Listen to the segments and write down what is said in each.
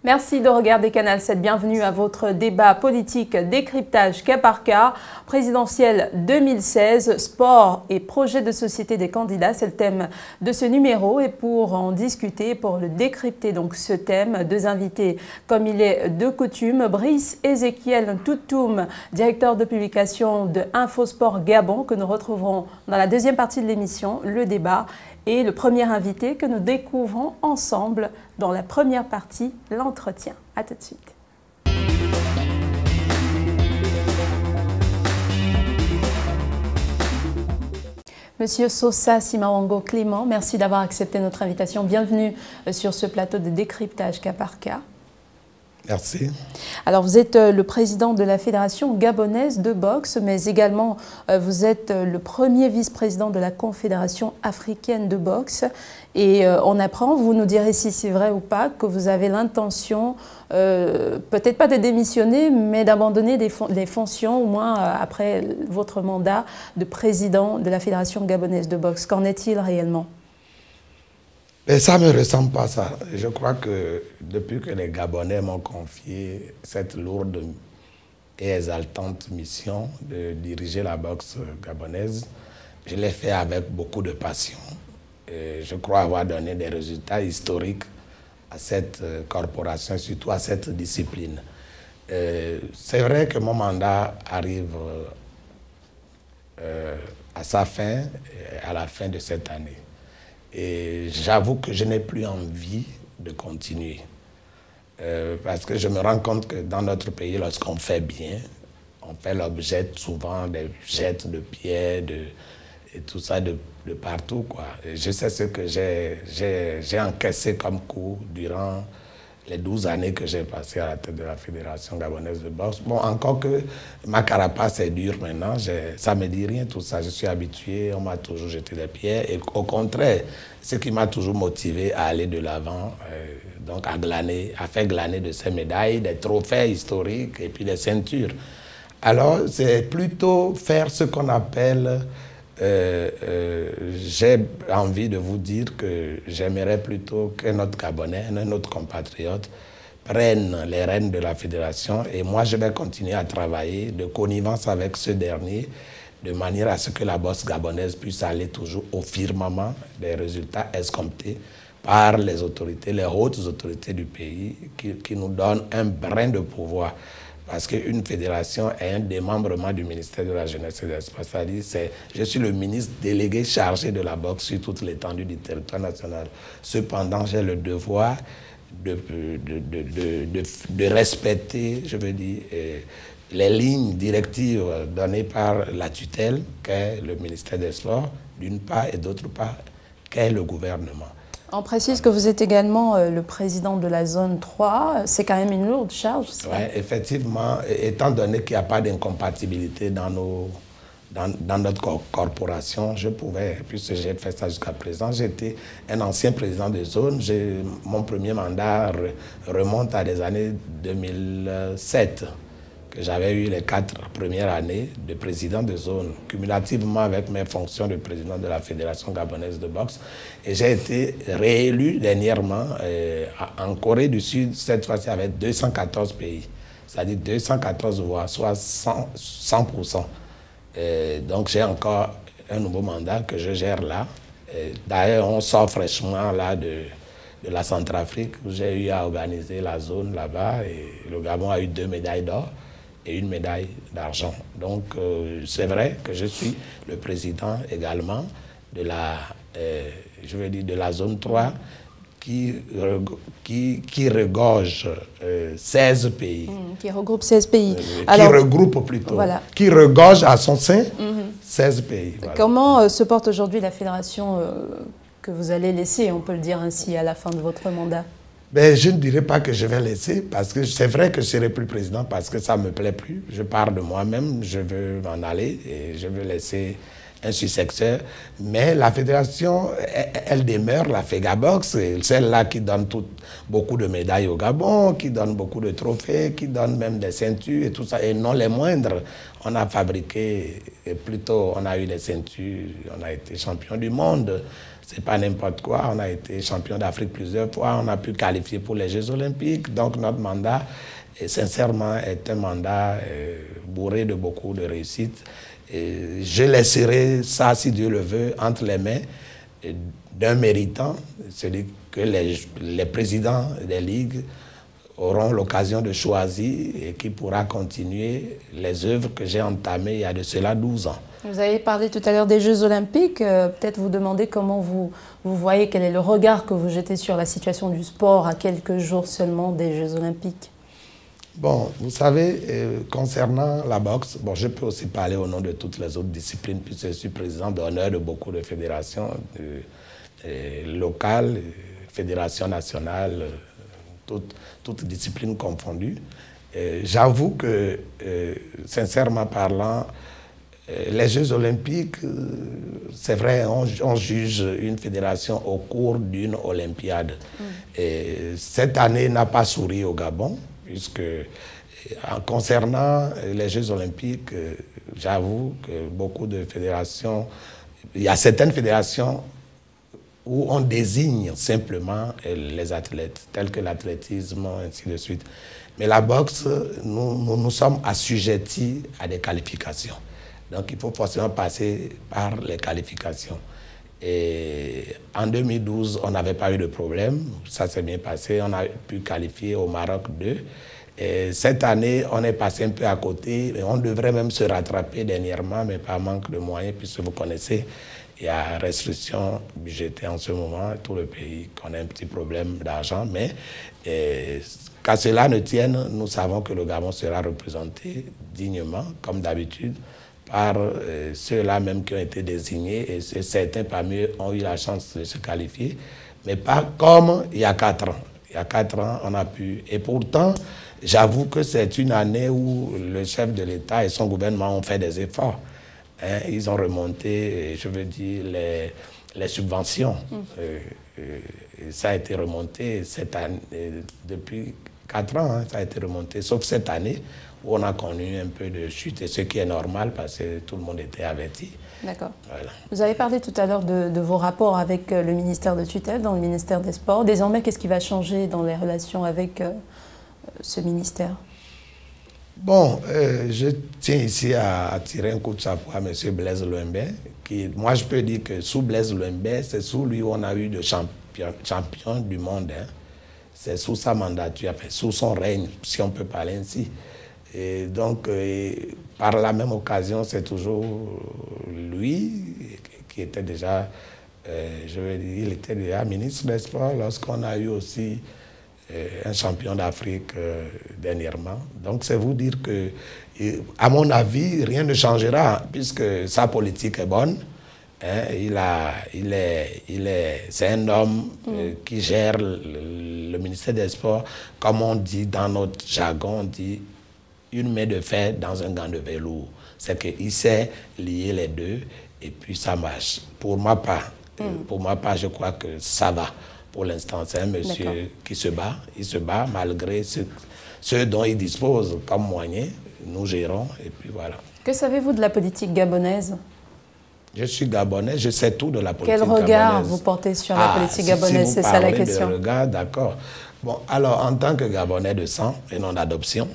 Merci de regarder Canal 7. Bienvenue à votre débat politique décryptage cas par cas. Présidentielle 2016, sport et projet de société des candidats. C'est le thème de ce numéro. Et pour en discuter, pour le décrypter, donc ce thème, deux invités comme il est de coutume. Brice Ezekiel Toutoum, directeur de publication de Infosport Gabon, que nous retrouverons dans la deuxième partie de l'émission, le débat. Et le premier invité que nous découvrons ensemble dans la première partie, l'entretien. À tout de suite. Monsieur Sosa Simawango Clément, merci d'avoir accepté notre invitation. Bienvenue sur ce plateau de décryptage cas par cas. Merci. Alors, vous êtes le président de la Fédération gabonaise de boxe, mais également vous êtes le premier vice-président de la Confédération africaine de boxe. Et on apprend, vous nous direz si c'est vrai ou pas, que vous avez l'intention, peut-être pas de démissionner, mais d'abandonner les fonctions, au moins après votre mandat de président de la Fédération gabonaise de boxe. Qu'en est-il réellement ? Et ça ne me ressemble pas, ça. Je crois que depuis que les Gabonais m'ont confié cette lourde et exaltante mission de diriger la boxe gabonaise, je l'ai fait avec beaucoup de passion. Et je crois avoir donné des résultats historiques à cette corporation, surtout à cette discipline. C'est vrai que mon mandat arrive à sa fin, à la fin de cette année. Et j'avoue que je n'ai plus envie de continuer. Parce que je me rends compte que dans notre pays, lorsqu'on fait bien, on fait l'objet souvent des jets de pierres et tout ça de partout, quoi. Et je sais ce que j'ai encaissé comme coup durant les 12 années que j'ai passées à la tête de la Fédération gabonaise de boxe. Bon, encore que ma carapace est dure maintenant, ça ne me dit rien tout ça. Je suis habitué, on m'a toujours jeté des pierres. Et au contraire, ce qui m'a toujours motivé à aller de l'avant, donc à faire glaner de ces médailles, des trophées historiques et puis des ceintures. Alors, c'est plutôt faire ce qu'on appelle... j'ai envie de vous dire que j'aimerais plutôt que notre Gabonais, notre compatriote, prenne les rênes de la fédération et moi je vais continuer à travailler de connivence avec ce dernier de manière à ce que la boxe gabonaise puisse aller toujours au firmament des résultats escomptés par les autorités, les hautes autorités du pays qui nous donnent un brin de pouvoir. Parce qu'une fédération est un démembrement du ministère de la Jeunesse et des Sports. C'est-à-dire, je suis le ministre délégué chargé de la boxe sur toute l'étendue du territoire national. Cependant, j'ai le devoir de respecter, je veux dire, les lignes directives données par la tutelle, qu'est le ministère des Sports, d'une part, et d'autre part, qu'est le gouvernement. On précise que vous êtes également le président de la zone 3. C'est quand même une lourde charge, ça. Oui, effectivement, étant donné qu'il n'y a pas d'incompatibilité dans notre corporation, je pouvais, puisque j'ai fait ça jusqu'à présent, j'étais un ancien président de zone. Mon premier mandat remonte à des années 2007. J'avais eu les 4 premières années de président de zone, cumulativement avec mes fonctions de président de la Fédération gabonaise de boxe. Et j'ai été réélu dernièrement en Corée du Sud, cette fois-ci avec 214 pays. C'est-à-dire 214 voix, soit 100%. Donc j'ai encore un nouveau mandat que je gère là. D'ailleurs, on sort fraîchement là de la Centrafrique, où j'ai eu à organiser la zone là-bas. Et le Gabon a eu 2 médailles d'or et 1 médaille d'argent. Donc, c'est vrai que je suis le président également de la, je veux dire, de la zone 3 qui regorge 16 pays. Qui regroupe 16 pays. Alors, qui regroupe plutôt. Voilà. Qui regorge à son sein 16 pays. Voilà. Comment se porte aujourd'hui la fédération que vous allez laisser, on peut le dire ainsi, à la fin de votre mandat? Ben, je ne dirais pas que je vais laisser, parce que c'est vrai que je ne serai plus président, parce que ça ne me plaît plus. Je pars de moi-même, je veux m'en aller et je veux laisser un successeur. Mais la fédération, elle demeure, la FEGABOX, celle-là qui donne beaucoup de médailles au Gabon, qui donne beaucoup de trophées, qui donne même des ceintures et tout ça, et non les moindres. On a fabriqué, plutôt on a eu des ceintures, on a été champion du monde. C'est pas n'importe quoi, on a été champion d'Afrique plusieurs fois, on a pu qualifier pour les Jeux Olympiques. Donc notre mandat, sincèrement, est un mandat bourré de beaucoup de réussites. Et je laisserai ça, si Dieu le veut, entre les mains d'un méritant, celui que les présidents des ligues auront l'occasion de choisir et qui pourra continuer les œuvres que j'ai entamées il y a de cela 12 ans. Vous avez parlé tout à l'heure des Jeux Olympiques. Peut-être vous demander comment vous voyez, quel est le regard que vous jetez sur la situation du sport à quelques jours seulement des Jeux Olympiques. Bon, vous savez, concernant la boxe, bon, je peux aussi parler au nom de toutes les autres disciplines, puisque je suis président d'honneur de beaucoup de fédérations locales, fédérations nationales, toutes disciplines confondues. J'avoue que, sincèrement parlant, les Jeux Olympiques, c'est vrai, on juge une fédération au cours d'une Olympiade. Et cette année n'a pas souri au Gabon, puisque en concernant les Jeux Olympiques, j'avoue que beaucoup de fédérations, il y a certaines fédérations où on désigne simplement les athlètes, tels que l'athlétisme, ainsi de suite. Mais la boxe, nous sommes assujettis à des qualifications. Donc il faut forcément passer par les qualifications. Et en 2012, on n'avait pas eu de problème, ça s'est bien passé, on a pu qualifier au Maroc 2. Et cette année, on est passé un peu à côté, et on devrait même se rattraper dernièrement, mais par manque de moyens, puisque vous connaissez, il y a restriction budgétaire en ce moment, tout le pays connaît un petit problème d'argent, mais qu'à cela ne tienne, nous savons que le Gabon sera représenté dignement, comme d'habitude, par ceux-là même qui ont été désignés, et certains parmi eux ont eu la chance de se qualifier, mais pas comme il y a 4 ans. Il y a 4 ans, on a pu. Et pourtant, j'avoue que c'est une année où le chef de l'État et son gouvernement ont fait des efforts. Hein, ils ont remonté, je veux dire, les subventions. Ça a été remonté cette année, depuis 4 ans, hein, ça a été remonté, sauf cette année, où on a connu un peu de chute, et ce qui est normal parce que tout le monde était averti. D'accord. Voilà. Vous avez parlé tout à l'heure de vos rapports avec le ministère de tutelle, dans le ministère des Sports. Désormais, qu'est-ce qui va changer dans les relations avec ce ministère? Bon, je tiens ici à tirer un coup de chapeau à M. Blaise Louembé, qui, moi je peux dire que sous Blaise Louembé, c'est sous lui où on a eu de champion du monde. Hein. C'est sous sa mandature, enfin, sous son règne, si on peut parler ainsi. Et donc, par la même occasion, c'est toujours lui qui était déjà, je veux dire, il était déjà ministre des Sports lorsqu'on a eu aussi un champion d'Afrique dernièrement. Donc, c'est vous dire que, à mon avis, rien ne changera puisque sa politique est bonne. Hein, c'est un homme qui gère le ministère des Sports, comme on dit dans notre jargon, on dit une main de fer dans un gant de velours. C'est qu'il sait lier les deux et puis ça marche. Pour ma part, je crois que ça va. Pour l'instant, c'est un monsieur qui se bat. Il se bat malgré ce dont il dispose comme moyen. Nous gérons et puis voilà. Que savez-vous de la politique gabonaise? Je suis gabonais, je sais tout de la politique gabonaise. Quel regard vous portez sur la politique gabonaise? C'est ça la question. Regard, d'accord. Bon, alors, en tant que Gabonais de sang et non d'adoption...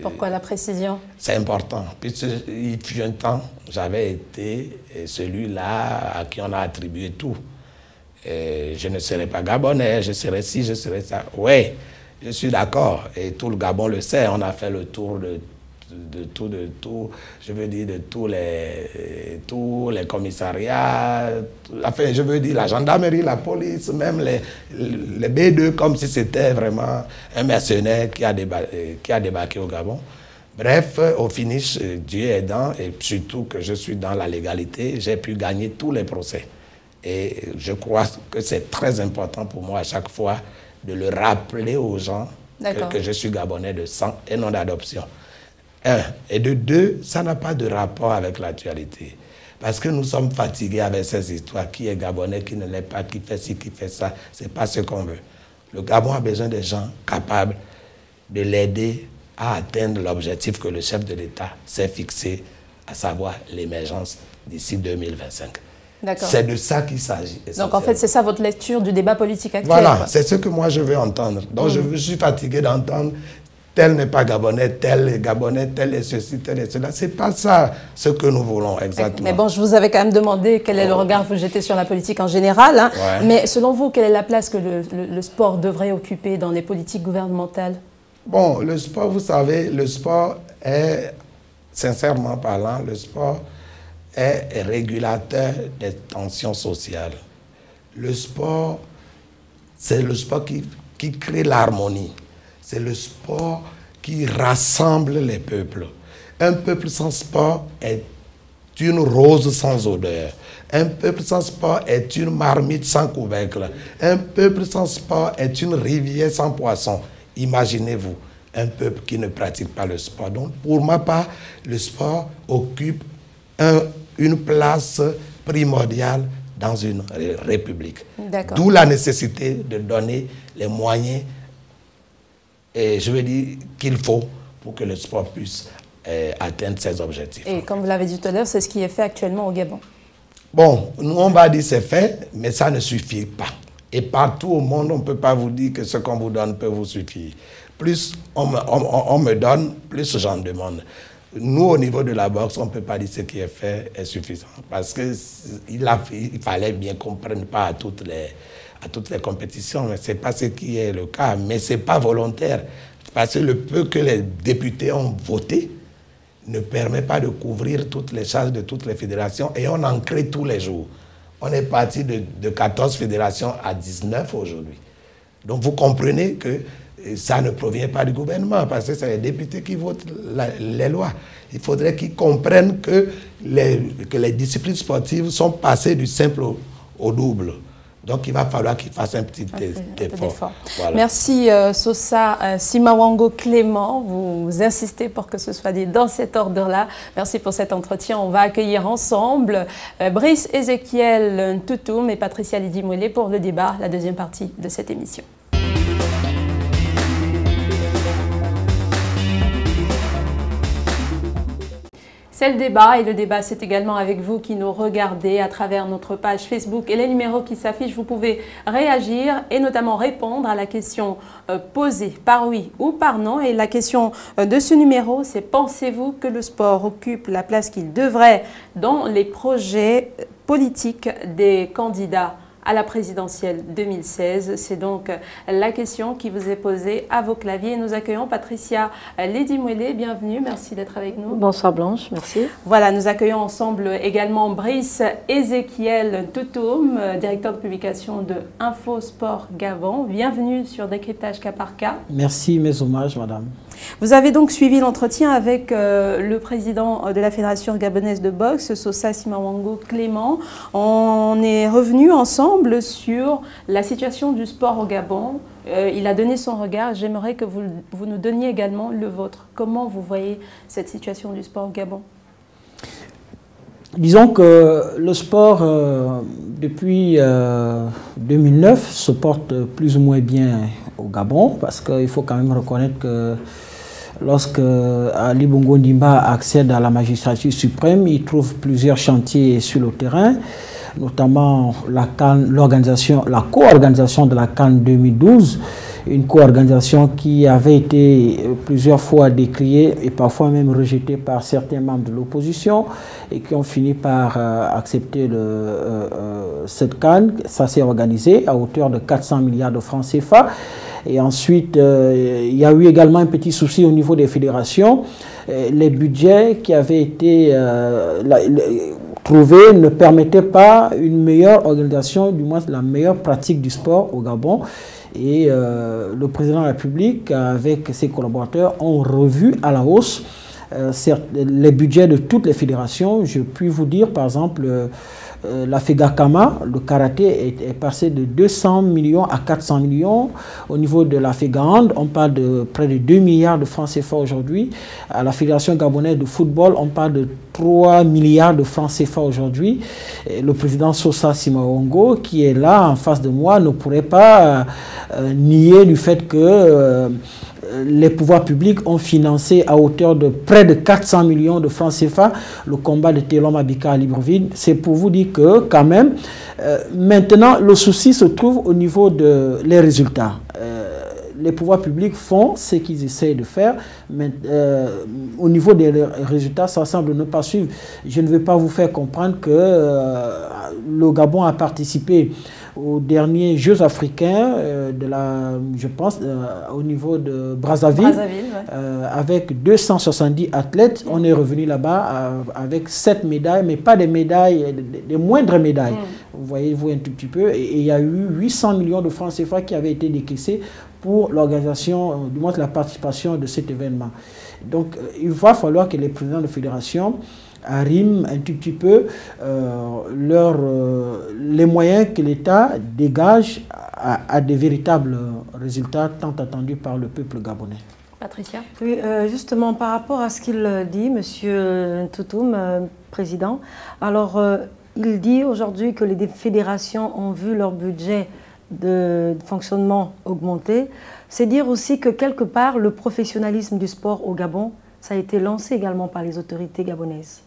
Pourquoi la précision? C'est important. Puisqu'il fut un temps, j'avais été celui-là à qui on a attribué tout. Et je ne serai pas Gabonais, je serai ci, je serai ça. Oui, je suis d'accord. Et tout le Gabon le sait. On a fait le tour de tout, je veux dire, de tous les commissariats, enfin, je veux dire, la gendarmerie, la police, même les B2, comme si c'était vraiment un mercenaire qui a débarqué au Gabon. Bref, au finish, Dieu aidant, et surtout que je suis dans la légalité, j'ai pu gagner tous les procès. Et je crois que c'est très important pour moi à chaque fois de le rappeler aux gens que je suis Gabonais de sang et non d'adoption. Un. Et de deux, ça n'a pas de rapport avec l'actualité. Parce que nous sommes fatigués avec ces histoires. Qui est Gabonais, qui ne l'est pas, qui fait ci, qui fait ça. Ce n'est pas ce qu'on veut. Le Gabon a besoin de gens capables de l'aider à atteindre l'objectif que le chef de l'État s'est fixé, à savoir l'émergence d'ici 2025. C'est de ça qu'il s'agit. Donc en fait, c'est ça votre lecture du débat politique actuel. Voilà, c'est ce que moi je veux entendre. Donc je suis fatigué d'entendre tel n'est pas Gabonais, tel est Gabonais, tel est ceci, tel est cela. C'est pas ça ce que nous voulons exactement. Mais bon, je vous avais quand même demandé quel est le regard que vous jetez sur la politique en général. Hein. Mais selon vous, quelle est la place que le sport devrait occuper dans les politiques gouvernementales? Bon, le sport, vous savez, le sport est, sincèrement parlant, le sport est régulateur des tensions sociales. Le sport, c'est le sport qui crée l'harmonie. C'est le sport qui rassemble les peuples. Un peuple sans sport est une rose sans odeur. Un peuple sans sport est une marmite sans couvercle. Un peuple sans sport est une rivière sans poisson. Imaginez-vous, un peuple qui ne pratique pas le sport. Donc, pour ma part, le sport occupe une place primordiale dans une république. D'où la nécessité de donner les moyens, et je veux dire qu'il faut pour que le sport puisse atteindre ses objectifs. Et comme vous l'avez dit tout à l'heure, c'est ce qui est fait actuellement au Gabon. Bon, nous on va dire c'est fait, mais ça ne suffit pas. Et partout au monde, on ne peut pas vous dire que ce qu'on vous donne peut vous suffire. Plus on me donne, plus j'en demande. Nous, au niveau de la boxe, on ne peut pas dire que ce qui est fait est suffisant. Parce qu'il fallait bien qu'on ne prenne pas à toutes les compétitions, mais ce n'est pas ce qui est le cas. Mais ce n'est pas volontaire. Parce que le peu que les députés ont voté ne permet pas de couvrir toutes les charges de toutes les fédérations. Et on en crée tous les jours. On est parti de 14 fédérations à 19 aujourd'hui. Donc vous comprenez que ça ne provient pas du gouvernement, parce que c'est les députés qui votent les lois. Il faudrait qu'ils comprennent que les disciplines sportives sont passées du simple au double. Donc il va falloir qu'ils fassent un petit effort. Voilà. Merci Sosa Simawango Clément. Vous insistez pour que ce soit dit dans cet ordre-là. Merci pour cet entretien. On va accueillir ensemble Brice Ezekiel Ntoutoum et Patricia Lydie-Moulet pour le débat, la deuxième partie de cette émission. C'est le débat, et le débat c'est également avec vous qui nous regardez à travers notre page Facebook et les numéros qui s'affichent. Vous pouvez réagir et notamment répondre à la question posée par oui ou par non. Et la question de ce numéro, c'est: pensez-vous que le sport occupe la place qu'il devrait dans les projets politiques des candidats à la présidentielle 2016? C'est donc la question qui vous est posée à vos claviers. Nous accueillons Patricia Lydie-Moulet. Bienvenue, merci d'être avec nous. Bonsoir Blanche, merci. Voilà, nous accueillons ensemble également Brice Ezekiel Ntoutoum, directeur de publication de Info Sport Gabon. Bienvenue sur Décryptage cas par cas. Merci, mes hommages, madame. Vous avez donc suivi l'entretien avec le président de la Fédération gabonaise de boxe, Sosa Simawango Clément. On est revenu ensemble sur la situation du sport au Gabon. Il a donné son regard. J'aimerais que vous nous donniez également le vôtre. Comment vous voyez cette situation du sport au Gabon? Disons que le sport, depuis 2009, se porte plus ou moins bien au Gabon, parce qu'il faut quand même reconnaître que lorsque Ali Bongo Ndimba accède à la magistrature suprême, il trouve plusieurs chantiers sur le terrain, notamment la co-organisation de la CAN 2012, une co-organisation qui avait été plusieurs fois décriée et parfois même rejetée par certains membres de l'opposition et qui ont fini par accepter cette CAN. Ça s'est organisé à hauteur de 400 milliards de francs CFA. Et ensuite, il y a eu également un petit souci au niveau des fédérations. Les budgets qui avaient été trouvés ne permettaient pas une meilleure organisation, du moins la meilleure pratique du sport au Gabon. Et le président de la République, avec ses collaborateurs, ont revu à la hausse les budgets de toutes les fédérations. Je puis vous dire, par exemple, la FEGACAMA, le karaté, est passé de 200 millions à 400 millions. Au niveau de la FEGAHAND, on parle de près de 2 milliards de francs CFA aujourd'hui. À la Fédération gabonaise de football, on parle de 3 milliards de francs CFA aujourd'hui. Le président Sosa Simaongo, qui est là en face de moi, ne pourrait pas nier du fait que les pouvoirs publics ont financé à hauteur de près de 400 millions de francs CFA le combat de Télom Abika à Libreville. C'est pour vous dire que, quand même, maintenant, le souci se trouve au niveau des résultats. Les pouvoirs publics font ce qu'ils essayent de faire, mais au niveau des résultats, ça semble ne pas suivre. Je ne vais pas vous faire comprendre que le Gabon a participé aux derniers Jeux africains je pense, au niveau de Brazzaville avec 270 athlètes. On est revenu là-bas avec 7 médailles, mais pas des médailles, des moindres médailles. Vous voyez-vous un tout petit peu. Et il y a eu 800 millions de francs CFA qui avaient été décaissés pour l'organisation, du moins la participation de cet événement. Donc, il va falloir que les présidents de fédération arriment un tout petit peu les moyens que l'État dégage à des véritables résultats tant attendus par le peuple gabonais. Patricia? Oui, justement, par rapport à ce qu'il dit, M. Ntoutoum, président, alors il dit aujourd'hui que les fédérations ont vu leur budget de fonctionnement augmenter. C'est dire aussi que quelque part, le professionnalisme du sport au Gabon, ça a été lancé également par les autorités gabonaises.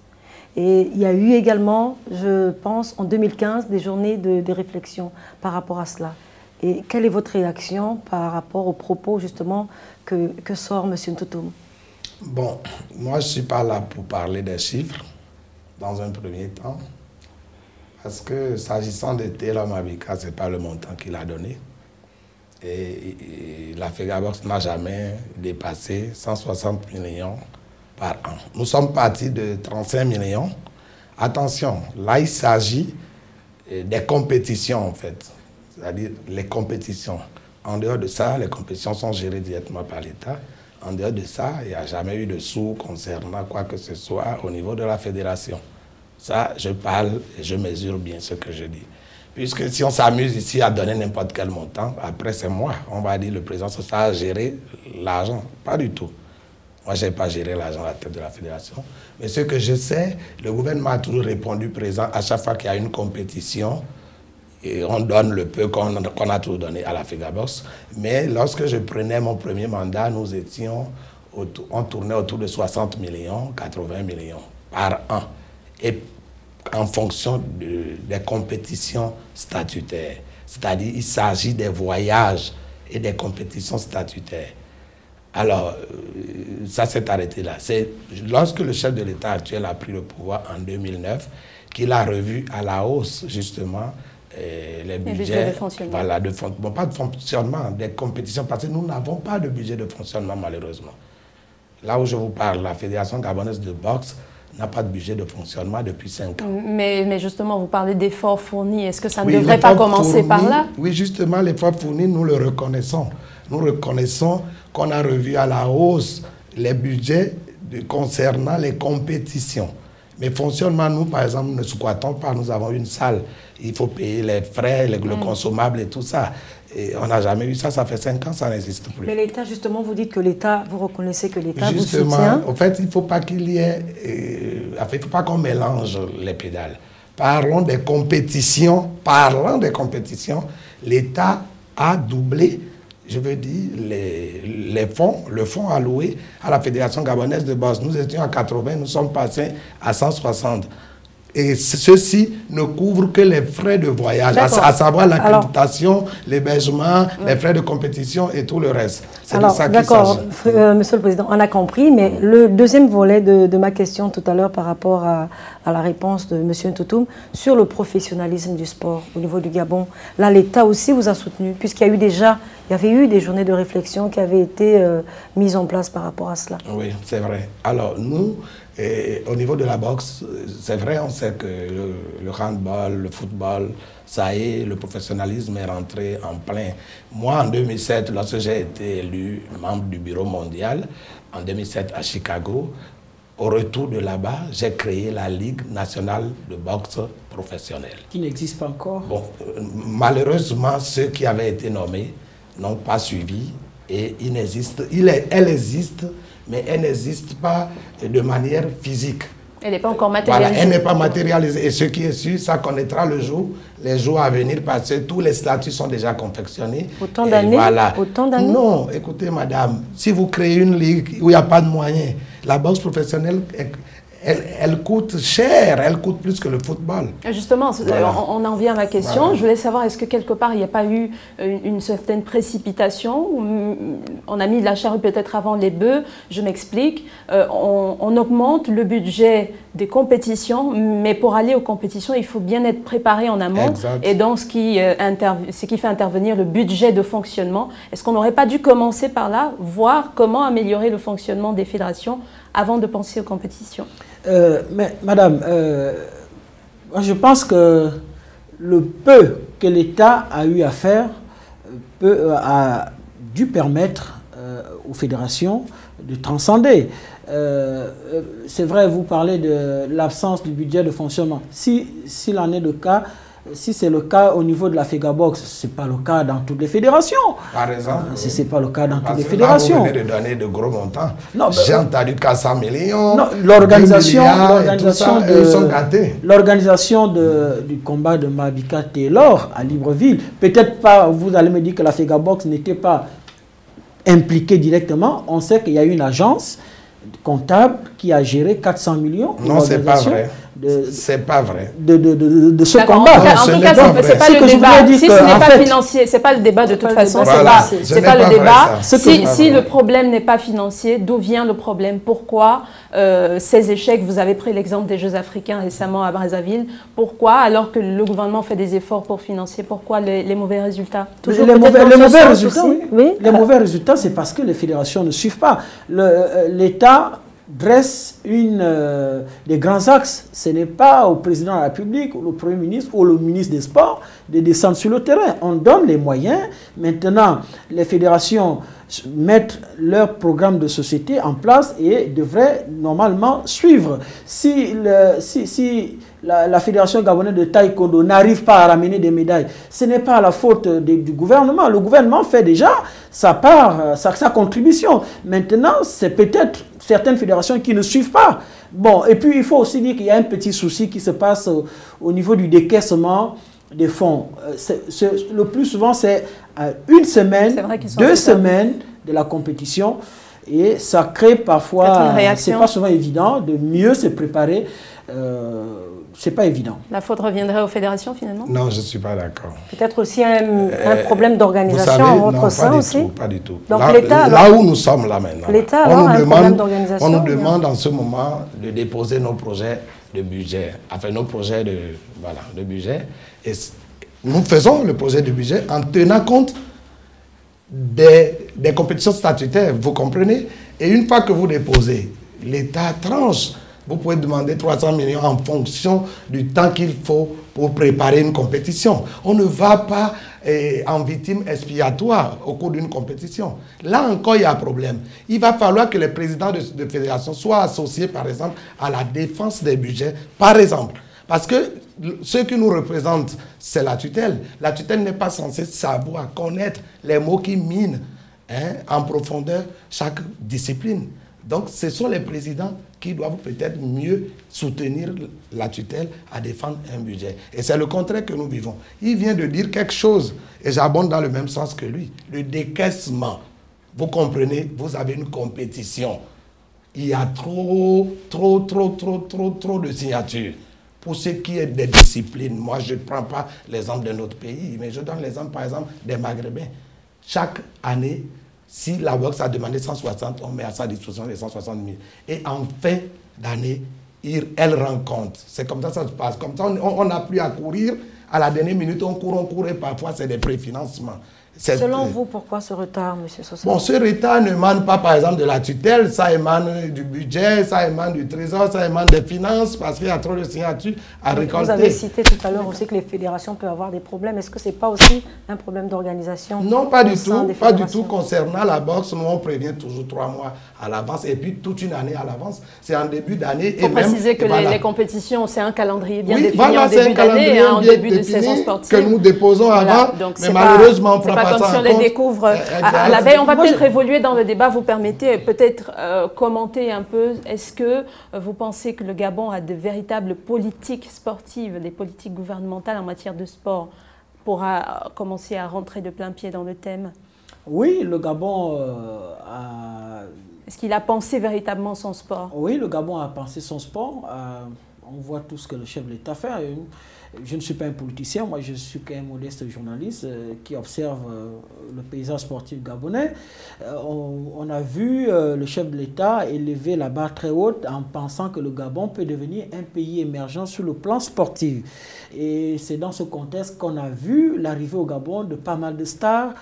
Et il y a eu également, je pense, en 2015, des journées de réflexion par rapport à cela. Et quelle est votre réaction par rapport aux propos, justement, que sort M. Ntoutoum? Bon, moi, je ne suis pas là pour parler des chiffres, dans un premier temps. Parce que, s'agissant de Télom Abika, ce n'est pas le montant qu'il a donné. Et la FEGABOX n'a jamais dépassé 160 millions par an. Nous sommes partis de 35 millions. Attention, là, il s'agit des compétitions, en fait. C'est-à-dire les compétitions. En dehors de ça, les compétitions sont gérées directement par l'État. En dehors de ça, il n'y a jamais eu de sous concernant quoi que ce soit au niveau de la fédération. Ça, je parle et je mesure bien ce que je dis. Puisque si on s'amuse ici à donner n'importe quel montant, après c'est moi. On va dire le président Sosa a géré l'argent. Pas du tout. Moi, je n'ai pas géré l'argent à la tête de la fédération. Mais ce que je sais, le gouvernement a toujours répondu présent à chaque fois qu'il y a une compétition. Et on donne le peu qu'on a toujours donné à la FEGABOX. Mais lorsque je prenais mon premier mandat, on tournait autour de 60 millions, 80 millions par an. Et en fonction des compétitions statutaires. C'est-à-dire il s'agit des voyages et des compétitions statutaires. Alors, ça s'est arrêté là. C'est lorsque le chef de l'État actuel a pris le pouvoir en 2009 qu'il a revu à la hausse, justement, les budgets de fonctionnement. Voilà, bon, pas de fonctionnement, des compétitions, parce que nous n'avons pas de budget de fonctionnement, malheureusement. Là où je vous parle, la Fédération gabonaise de boxe n'a pas de budget de fonctionnement depuis 5 ans. Mais justement, vous parlez d'efforts fournis. Est-ce que ça ne devrait pas commencer par là? Oui, justement, l'effort fourni, nous le reconnaissons. Nous reconnaissons qu'on a revu à la hausse les budgets concernant les compétitions. Mais fonctionnement, nous, par exemple, ne squattons pas. Nous avons une salle. Il faut payer les frais, le consommable et tout ça. Et on n'a jamais eu ça. Ça fait 5 ans, ça n'existe plus. Mais l'État, justement, vous dites que l'État, vous reconnaissez que l'État vous soutient. Justement, en fait, il ne faut pas qu'il y ait... il ne faut pas qu'on mélange les pédales. Parlons des compétitions. Parlant des compétitions, l'État a doublé, je veux dire, le fonds alloué à la Fédération gabonaise de boxe. Nous étions à 80, nous sommes passés à 160. Et ceci ne couvre que les frais de voyage, à savoir l'accréditation, l'hébergement, les frais de compétition et tout le reste. C'est de ça qu'il s'agit. D'accord, Monsieur le Président, on a compris, mais le deuxième volet de ma question tout à l'heure par rapport à la réponse de M. Ntoutoum sur le professionnalisme du sport au niveau du Gabon, là l'État aussi vous a soutenu, puisqu'il y avait eu des journées de réflexion qui avaient été mises en place par rapport à cela. Oui, c'est vrai. Alors nous, au niveau de la boxe, c'est vrai, on sait que le handball, le football, ça y est, le professionnalisme est rentré en plein. Moi, en 2007, lorsque j'ai été élu membre du Bureau mondial, en 2007 à Chicago, au retour de là-bas, j'ai créé la Ligue nationale de boxe professionnelle. Qui n'existe pas encore. Bon, malheureusement, ceux qui avaient été nommés n'ont pas suivi et elle existe, mais elle n'existe pas de manière physique. Elle n'est pas encore matérialisée. Voilà, elle n'est pas matérialisée. Et ce qui est sûr, ça connaîtra les jours à venir, parce que tous les statuts sont déjà confectionnés. Autant d'années voilà. Autant d'années? Non, écoutez, madame, si vous créez une ligue où il n'y a pas de moyens, la boxe professionnelle, elle coûte cher, elle coûte plus que le football. Justement, voilà. On en vient à ma question. Voilà. Je voulais savoir, est-ce que quelque part, il n'y a pas eu une certaine précipitation? On a mis la charrue peut-être avant les bœufs. Je m'explique. On augmente le budget des compétitions, mais pour aller aux compétitions, il faut bien être préparé en amont. Exact. Et donc, ce qui fait intervenir le budget de fonctionnement, est-ce qu'on n'aurait pas dû commencer par là, voir comment améliorer le fonctionnement des fédérations avant de penser aux compétitions? Mais madame, je pense que le peu que l'État a eu à faire a dû permettre aux fédérations de transcender. C'est vrai, vous parlez de l'absence du budget de fonctionnement. Si l'en est le cas, si c'est le cas au niveau de la FEGABOX, ce n'est pas le cas dans toutes les fédérations. Par exemple. Si ce n'est pas le cas dans toutes les Là, fédérations. vous venez de donner de gros montants. Non, j'ai entendu 400 millions. Non, l'organisation du combat de Mabika Taylor à Libreville, peut-être pas, vous allez me dire que la FEGABOX n'était pas impliquée directement. On sait qu'il y a une agence comptable qui a géré 400 millions. Non, c'est pas vrai. C'est pas vrai. De ce combat. En tout cas, c'est pas le débat. Si ce n'est pas financier, c'est pas le débat de toute façon. C'est pas le débat. Si le problème n'est pas financier, d'où vient le problème? Pourquoi ces échecs? Vous avez pris l'exemple des Jeux africains récemment à Brazzaville. Pourquoi, alors que le gouvernement fait des efforts pour financer, pourquoi les mauvais résultats? Les mauvais résultats, c'est parce que les fédérations ne suivent pas. L'État dresse des grands axes. Ce n'est pas au président de la République, ou au Premier ministre, ou au ministre des Sports de descendre sur le terrain. On donne les moyens. Maintenant, les fédérations mettent leur programme de société en place et devraient normalement suivre. Si la Fédération gabonaise de taekwondo n'arrive pas à ramener des médailles, ce n'est pas la faute du gouvernement. Le gouvernement fait déjà sa part, sa contribution. Maintenant, c'est peut-être certaines fédérations qui ne suivent pas. Bon, et puis il faut aussi dire qu'il y a un petit souci qui se passe au niveau du décaissement des fonds. Le plus souvent, c'est une semaine, 2 semaines de la compétition. Et ça crée parfois, c'est pas souvent évident, de mieux se préparer. C'est pas évident. La faute reviendrait aux fédérations finalement? Non, je ne suis pas d'accord. Peut-être aussi un problème d'organisation en votre sein aussi? Pas du tout. Donc là où nous sommes là maintenant, l'État a un problème d'organisation? On nous demande en ce moment de déposer nos projets de budget, enfin nos projets de budget. Et nous faisons le projet de budget en tenant compte des compétitions statutaires, vous comprenez? Et une fois que vous déposez, l'État tranche. Vous pouvez demander 300 millions en fonction du temps qu'il faut pour préparer une compétition. On ne va pas en victime expiatoire au cours d'une compétition. Là encore, il y a un problème. Il va falloir que les présidents de fédération soient associés, par exemple, à la défense des budgets, par exemple. Parce que ce qui nous représente, c'est la tutelle. La tutelle n'est pas censée savoir, connaître les mots qui minent en profondeur chaque discipline. Donc, ce sont les présidents qui doivent peut-être mieux soutenir la tutelle à défendre un budget. Et c'est le contraire que nous vivons. Il vient de dire quelque chose, et j'abonde dans le même sens que lui. Le décaissement. Vous comprenez, vous avez une compétition. Il y a trop de signatures. Pour ce qui est des disciplines, moi je ne prends pas l'exemple de notre pays, mais je donne l'exemple par exemple des Maghrébins. Chaque année, si la boxe a demandé 160, on met à sa disposition les 160 000. Et en fin d'année, elle rend compte. C'est comme ça que ça se passe. Comme ça, on n'a plus à courir. À la dernière minute, on court et parfois c'est des préfinancements. Selon vous, pourquoi ce retard, M. Sosa? Bon, ce retard n'émane pas, par exemple, de la tutelle, ça émane du budget, ça émane du trésor, ça émane des finances, parce qu'il y a trop de signatures à récolter. Vous avez cité tout à l'heure aussi que les fédérations peuvent avoir des problèmes. Est-ce que ce n'est pas aussi un problème d'organisation? Non, pas du tout. Pas du tout. Concernant la boxe, nous, on prévient toujours 3 mois à l'avance et puis toute une année à l'avance. C'est en début d'année. Il faut préciser que les compétitions, c'est un calendrier bien défini voilà, en début d'année, en début de saison sportive. Que nous déposons avant, donc mais malheureusement, on ne prend pas comme ça si on en les compte. découvre à la veille. On va peut-être évoluer dans le débat. Vous permettez peut-être commenter un peu. Est-ce que vous pensez que le Gabon a de véritables politiques sportives, des politiques gouvernementales en matière de sport, pourra commencer à rentrer de plein pied dans le thème? Oui, le Gabon a... Est-ce qu'il a pensé véritablement son sport? Oui, le Gabon a pensé son sport. On voit tout ce que le chef de l'État fait. Je ne suis pas un politicien, moi je suis qu'un modeste journaliste qui observe le paysage sportif gabonais. On a vu le chef de l'État élever la barre très haute en pensant que le Gabon peut devenir un pays émergent sur le plan sportif. Et c'est dans ce contexte qu'on a vu l'arrivée au Gabon de pas mal de stars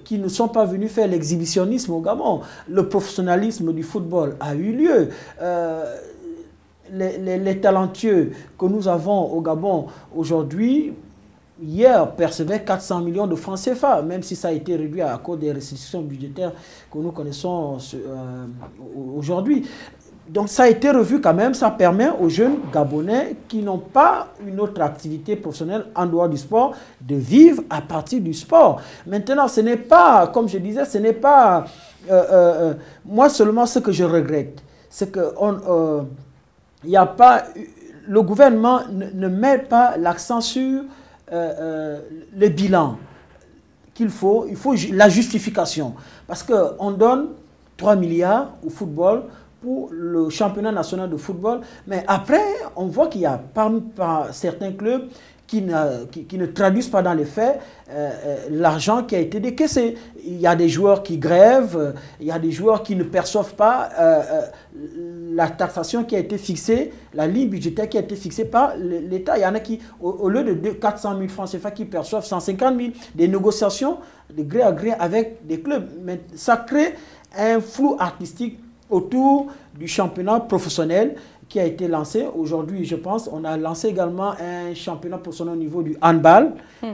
qui ne sont pas venus faire l'exhibitionnisme au Gabon. Le professionnalisme du football a eu lieu. Les talentueux que nous avons au Gabon aujourd'hui, hier, percevaient 400 millions de francs CFA, même si ça a été réduit à cause des restrictions budgétaires que nous connaissons aujourd'hui. Donc ça a été revu quand même, ça permet aux jeunes Gabonais qui n'ont pas une autre activité professionnelle en dehors du sport de vivre à partir du sport. Maintenant, ce n'est pas, comme je disais, ce n'est pas... moi seulement ce que je regrette, c'est que il n'y a pas, le gouvernement ne met pas l'accent sur le bilan qu'il faut. Il faut la justification. Parce qu'on donne 3 milliards au football pour le championnat national de football. Mais après, on voit qu'il y a par certains clubs qui ne traduisent pas dans les faits l'argent qui a été décaissé. Il y a des joueurs qui grèvent, il y a des joueurs qui ne perçoivent pas la taxation qui a été fixée, la ligne budgétaire qui a été fixée par l'État. Il y en a qui, au lieu de 400 000 francs CFA, qui perçoivent 150 000. Des négociations de gré à gré avec des clubs. Mais ça crée un flou artistique autour du championnat professionnel qui a été lancé. Aujourd'hui, je pense, on a lancé également un championnat professionnel au niveau du handball.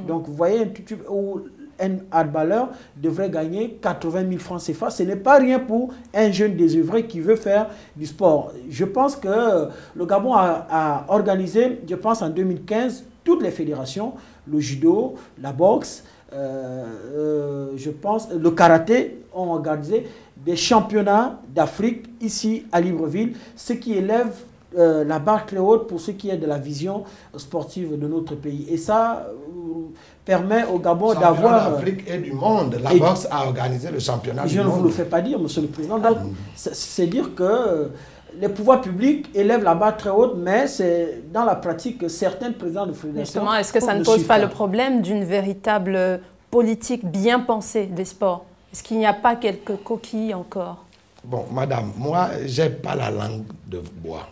Donc, vous voyez, où un handballeur devrait gagner 80 000 francs CFA. Ce n'est pas rien pour un jeune désœuvré qui veut faire du sport. Je pense que le Gabon a organisé, je pense en 2015, toutes les fédérations, le judo, la boxe, je pense, le karaté, ont organisé des championnats d'Afrique ici à Libreville, ce qui élève la barre très haute pour ce qui est de la vision sportive de notre pays. Et ça permet au Gabon d'avoir... d'Afrique et du monde. La boxe a organisé le championnat du monde. Je ne vous le fais pas dire, Monsieur le Président. C'est dire que les pouvoirs publics élèvent la barre très haute, mais c'est dans la pratique que certains présidents de fédération... Justement, est-ce que ça ne pose pas le problème d'une véritable politique bien pensée des sports? Est-ce qu'il n'y a pas quelques coquilles encore? Bon, madame, moi, je n'ai pas la langue de bois.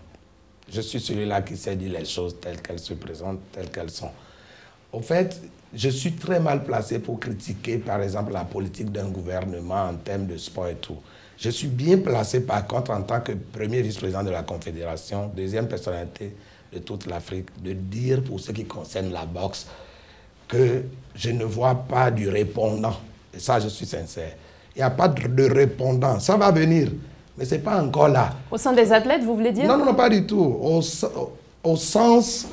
Je suis celui-là qui sait dire les choses telles qu'elles se présentent, telles qu'elles sont. Au fait, je suis très mal placé pour critiquer, par exemple, la politique d'un gouvernement en termes de sport et tout. Je suis bien placé, par contre, en tant que premier vice-président de la Confédération, deuxième personnalité de toute l'Afrique, de dire, pour ce qui concerne la boxe, que je ne vois pas du répondant. Et ça, je suis sincère. Il n'y a pas de répondant. Ça va venir, mais ce n'est pas encore là. Au sein des athlètes, vous voulez dire? Non, non, pas du tout. Au sens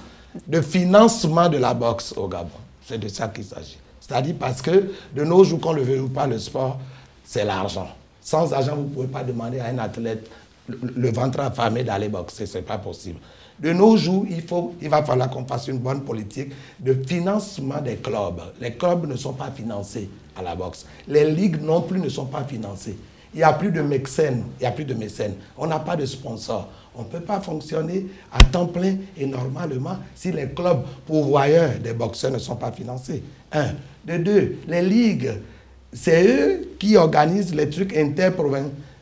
de financement de la boxe au Gabon. C'est de ça qu'il s'agit. C'est-à-dire parce que de nos jours, qu'on le veuille ou pas, le sport, c'est l'argent. Sans argent, vous ne pouvez pas demander à un athlète le ventre affamé d'aller boxer. Ce n'est pas possible. De nos jours, il va falloir qu'on fasse une bonne politique de financement des clubs. Les clubs ne sont pas financés à la boxe. Les ligues non plus ne sont pas financées. Il n'y a plus de mécènes. Il n'y a plus de mécènes. On n'a pas de sponsors. On ne peut pas fonctionner à temps plein et normalement si les clubs pourvoyeurs des boxeurs ne sont pas financés. Un. De deux, les ligues, c'est eux qui organisent les trucs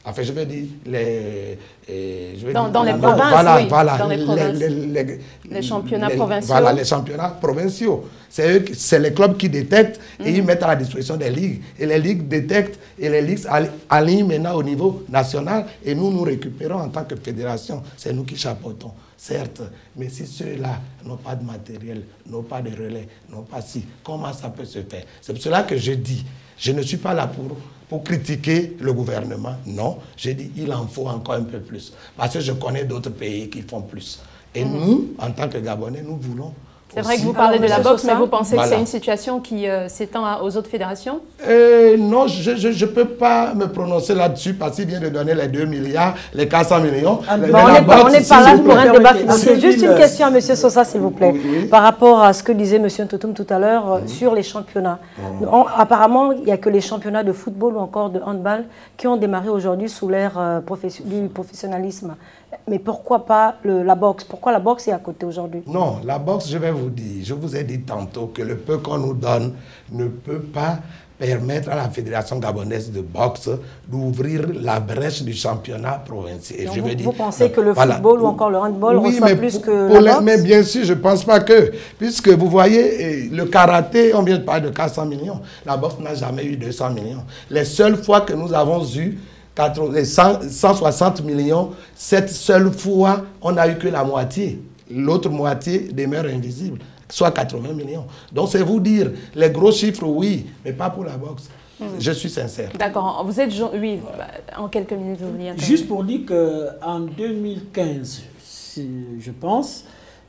enfin je veux dire, dans les provinces, voilà, oui, voilà, dans les provinces. Les championnats provinciaux. Voilà, les championnats provinciaux. C'est les clubs qui détectent et ils mettent à la disposition des ligues. Et les ligues détectent et les ligues alignent maintenant au niveau national et nous récupérons en tant que fédération. C'est nous qui chapeautons. Certes, mais si ceux-là n'ont pas de matériel, n'ont pas de relais, n'ont pas si, comment ça peut se faire? C'est pour cela que je dis, je ne suis pas là pour critiquer le gouvernement. Non, je dis il en faut encore un peu plus. Parce que je connais d'autres pays qui font plus. Et nous, en tant que Gabonais, nous voulons. C'est vrai que vous parlez de la boxe, mais vous pensez que c'est une situation qui s'étend aux autres fédérations? Non, je ne peux pas me prononcer là-dessus parce qu'il vient de donner les 2 milliards, les 400 millions. On n'est pas là pour un débat financier. Juste une question à M. Sosa, s'il vous plaît. Oui. Par rapport à ce que disait M. Toutoum tout à l'heure sur les championnats. Apparemment, il n'y a que les championnats de football ou encore de handball qui ont démarré aujourd'hui sous l'ère du professionnalisme. Mais pourquoi pas la boxe? Pourquoi la boxe est à côté aujourd'hui? Non, la boxe, je vais vous dire, je vous ai dit tantôt que le peu qu'on nous donne ne peut pas permettre à la Fédération gabonaise de boxe d'ouvrir la brèche du championnat provincial. Vous pensez que le football ou encore le handball reçoit plus que la boxe? Mais bien sûr, je ne pense pas que, puisque vous voyez, le karaté, on vient de parler de 400 millions. La boxe n'a jamais eu 200 millions. Les seules fois que nous avons eu 160 millions, cette seule fois, on n'a eu que la moitié. L'autre moitié demeure invisible, soit 80 millions. Donc, c'est vous dire, les gros chiffres, oui, mais pas pour la boxe. Je suis sincère. D'accord. Vous êtes... Oui, en quelques minutes, vous vouliez intervenir. Juste pour dire qu'en 2015, je pense,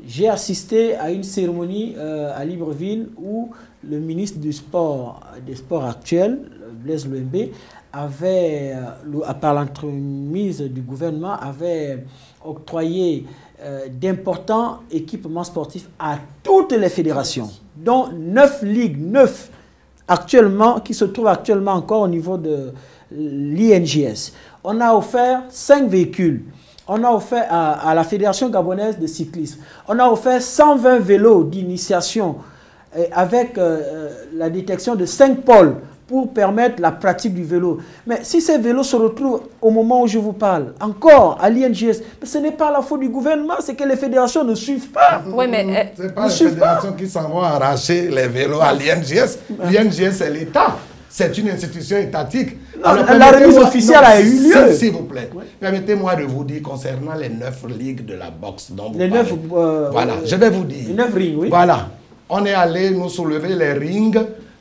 j'ai assisté à une cérémonie à Libreville où le ministre des Sports actuel, Blaise Louembé, avait, par l'entremise du gouvernement, avait octroyé d'importants équipements sportifs à toutes les fédérations, dont 9 ligues, 9 actuellement, qui se trouvent actuellement encore au niveau de l'INJS. On a offert 5 véhicules. On a offert à la Fédération gabonaise de cyclisme. On a offert 120 vélos d'initiation avec la détection de 5 pôles pour permettre la pratique du vélo. Mais si ces vélos se retrouvent au moment où je vous parle, encore à l'INJS, ce n'est pas la faute du gouvernement, c'est que les fédérations ne suivent pas. Oui, mais ce n'est pas les fédérations qui s'en vont arracher les vélos à l'INJS. L'INJS, c'est l'État. C'est une institution étatique. Alors, la remise officielle a eu lieu. S'il vous plaît, permettez-moi de vous dire concernant les 9 ligues de la boxe dont vous parlez. 9, voilà, je vais vous dire. Les 9 rings, oui. Voilà. On est allé nous soulever les rings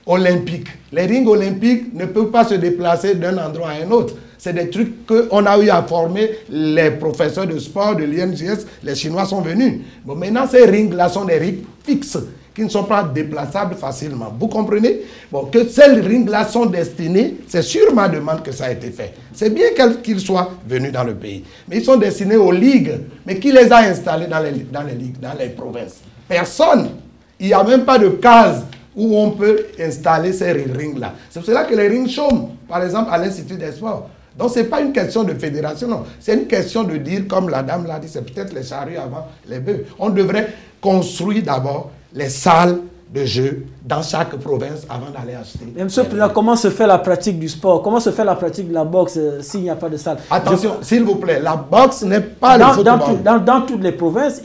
olympiques. Les rings olympiques ne peuvent pas se déplacer d'un endroit à un autre. C'est des trucs qu'on a eu à former les professeurs de sport de l'INJS. Les Chinois sont venus. Bon, maintenant, ces rings-là sont des rings fixes qui ne sont pas déplaçables facilement. Vous comprenez? Bon, que ces rings-là sont destinés, c'est sur ma demande que ça a été fait. C'est bien qu'ils soient venus dans le pays. Mais ils sont destinés aux ligues. Mais qui les a installés dans les ligues, dans les provinces? Personne. Il n'y a même pas de case où on peut installer ces rings-là. C'est pour cela que les rings chôment, par exemple, à l'Institut des sports. Donc, ce n'est pas une question de fédération, non. C'est une question de dire, comme la dame l'a dit, c'est peut-être les charrues avant les bœufs. On devrait construire d'abord les salles de jeu dans chaque province avant d'aller acheter. Mais monsieur le Président, comment se fait la pratique du sport? Comment se fait la pratique de la boxe s'il n'y a pas de salle? Attention, s'il vous plaît, la boxe n'est pas le football. Dans toutes les provinces,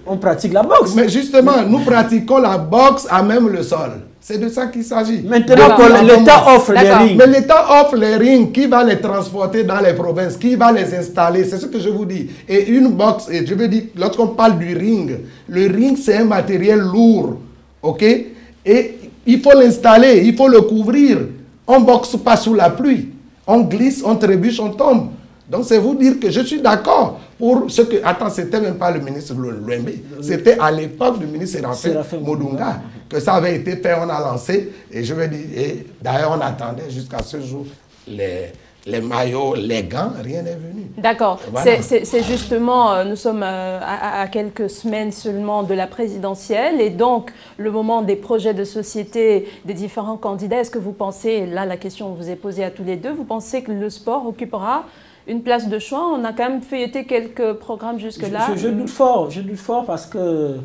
on pratique la boxe. Mais justement, nous pratiquons la boxe à même le sol. C'est de ça qu'il s'agit. Maintenant que l'État offre les rings. Mais l'État offre les rings. Qui va les transporter dans les provinces? Qui va les installer? C'est ce que je vous dis. Et une boxe, et je veux dire, lorsqu'on parle du ring, le ring, c'est un matériel lourd. OK? Et il faut l'installer, il faut le couvrir. On ne boxe pas sous la pluie. On glisse, on trébuche, on tombe. Donc, c'est vous dire que je suis d'accord pour ce que... Attends, c'était même pas le ministre Louembé. C'était à l'époque du ministre Séraphin Modunga que ça avait été fait, on a lancé. Et je veux dire, d'ailleurs, on attendait jusqu'à ce jour les maillots, les gants, rien n'est venu. D'accord. Voilà. C'est justement, nous sommes à quelques semaines seulement de la présidentielle et donc le moment des projets de société des différents candidats. Est-ce que vous pensez, là la question vous est posée à tous les deux, vous pensez que le sport occupera une place de choix? On a quand même feuilleté quelques programmes jusque-là. Je doute fort parce que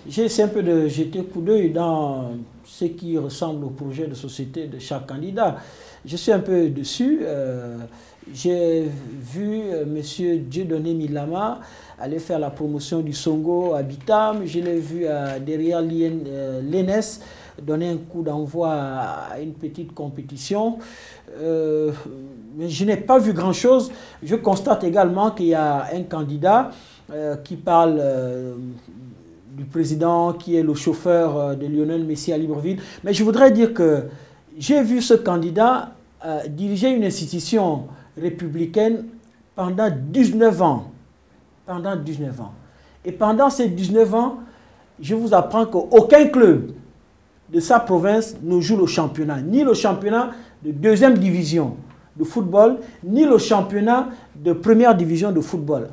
j'ai essayé un peu de jeter coup d'œil dans ce qui ressemble au projet de société de chaque candidat. je suis un peu dessus. J'ai vu M. Dieudonné Milama aller faire la promotion du Songo à Bitam. Je l'ai vu derrière l'ENS donner un coup d'envoi à une petite compétition. Mais je n'ai pas vu grand-chose. Je constate également qu'il y a un candidat qui parle du président qui est le chauffeur de Lionel Messi à Libreville. Mais je voudrais dire que j'ai vu ce candidat diriger une institution républicaine pendant 19 ans. Pendant 19 ans. Et pendant ces 19 ans, je vous apprends qu'aucun club de sa province ne joue le championnat. Ni le championnat de deuxième division de football, ni le championnat de première division de football.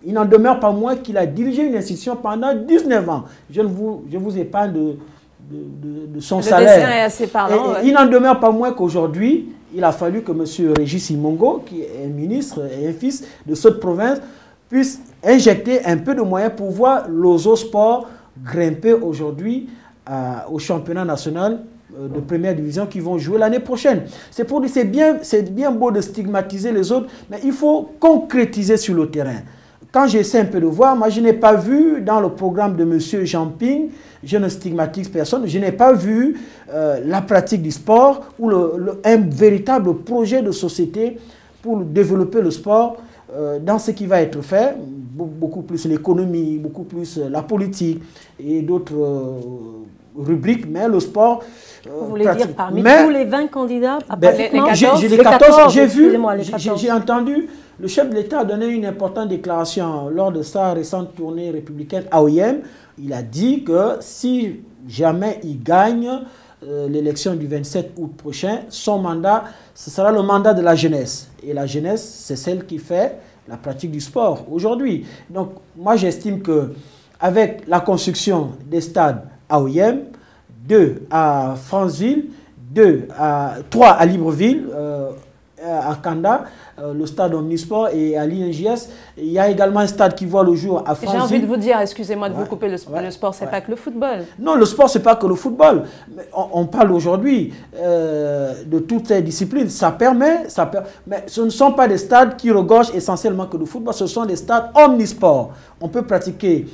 Il n'en demeure pas moins qu'il a dirigé une institution pendant 19 ans. Je vous épargne de son salaire. Le dessin est assez parlant. Il n'en demeure pas moins qu'aujourd'hui, il a fallu que M. Régis Imongo, qui est un ministre et un fils de cette province, puisse injecter un peu de moyens pour voir l'Ozo Sport grimper aujourd'hui au championnat national de première division qui vont jouer l'année prochaine. C'est bien beau de stigmatiser les autres, mais il faut concrétiser sur le terrain. Quand j'essaie un peu de voir, moi je n'ai pas vu dans le programme de M. Jean Ping, je ne stigmatise personne, je n'ai pas vu la pratique du sport ou un véritable projet de société pour développer le sport dans ce qui va être fait, beaucoup plus l'économie, beaucoup plus la politique et d'autres rubriques, mais le sport... Vous voulez dire parmi tous les 20 candidats, les 14, j'ai vu, j'ai entendu, le chef de l'État a donné une importante déclaration lors de sa récente tournée républicaine à OIM. Il a dit que si jamais il gagne l'élection du 27 août prochain, son mandat, ce sera le mandat de la jeunesse. Et la jeunesse, c'est celle qui fait la pratique du sport aujourd'hui. Donc, moi, j'estime qu'avec la construction des stades à OIM, 2 à Franceville, 3 à Libreville, à Kanda, le stade Omnisport, et à l'INJS. Il y a également un stade qui voit le jour à Franceville. J'ai envie de vous dire, excusez-moi de vous couper, le sport, c'est pas que le football. Non, le sport, c'est pas que le football. Mais on parle aujourd'hui de toutes ces disciplines. Ça permet, mais ce ne sont pas des stades qui regorgent essentiellement que le football, ce sont des stades Omnisport. On peut pratiquer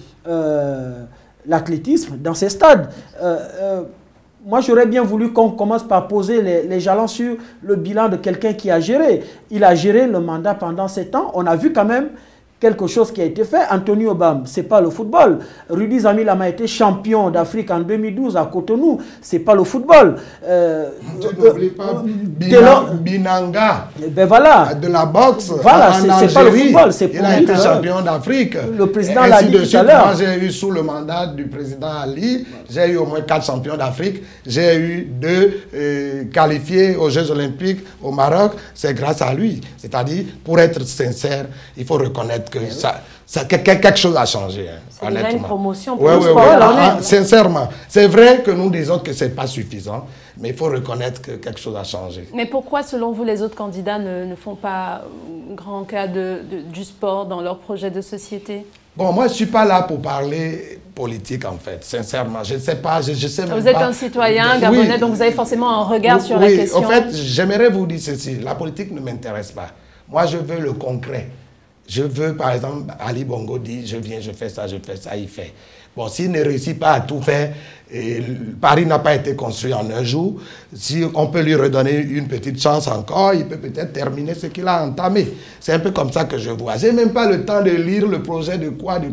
l'athlétisme dans ces stades. Moi, j'aurais bien voulu qu'on commence par poser les jalons sur le bilan de quelqu'un qui a géré. Il a géré le mandat pendant 7 ans. On a vu quand même quelque chose qui a été fait. Anthony Obam, ce n'est pas le football. Rudy Zamilama a été champion d'Afrique en 2012 à Cotonou. Ce n'est pas le football. N'oublie pas Binanga, ben voilà. de la boxe. Voilà, c'est pas le football. Il a été champion d'Afrique. Le président l'a dit tout à l'heure. Moi, j'ai eu sous le mandat du président Ali, j'ai eu au moins 4 champions d'Afrique. J'ai eu 2 qualifiés aux Jeux Olympiques au Maroc. C'est grâce à lui. C'est-à-dire, pour être sincère, il faut reconnaître que quelque chose a changé. C'est déjà une promotion pour le sport. Sincèrement, c'est vrai que nous disons que ce n'est pas suffisant, mais il faut reconnaître que quelque chose a changé. Mais pourquoi, selon vous, les autres candidats ne font pas grand cas du sport dans leur projet de société? Bon, moi, je ne suis pas là pour parler politique, en fait, sincèrement. Je ne sais pas, je sais même pas. Vous êtes un citoyen gabonais, donc vous avez forcément un regard sur la question. En fait, j'aimerais vous dire ceci. La politique ne m'intéresse pas. Moi, je veux le concret. Je veux, par exemple, Ali Bongo dit, je viens, je fais ça, il fait. Bon, s'il ne réussit pas à tout faire, et Paris n'a pas été construit en un jour, si on peut lui redonner une petite chance encore, il peut peut-être terminer ce qu'il a entamé. C'est un peu comme ça que je vois. Je n'ai même pas le temps de lire le projet de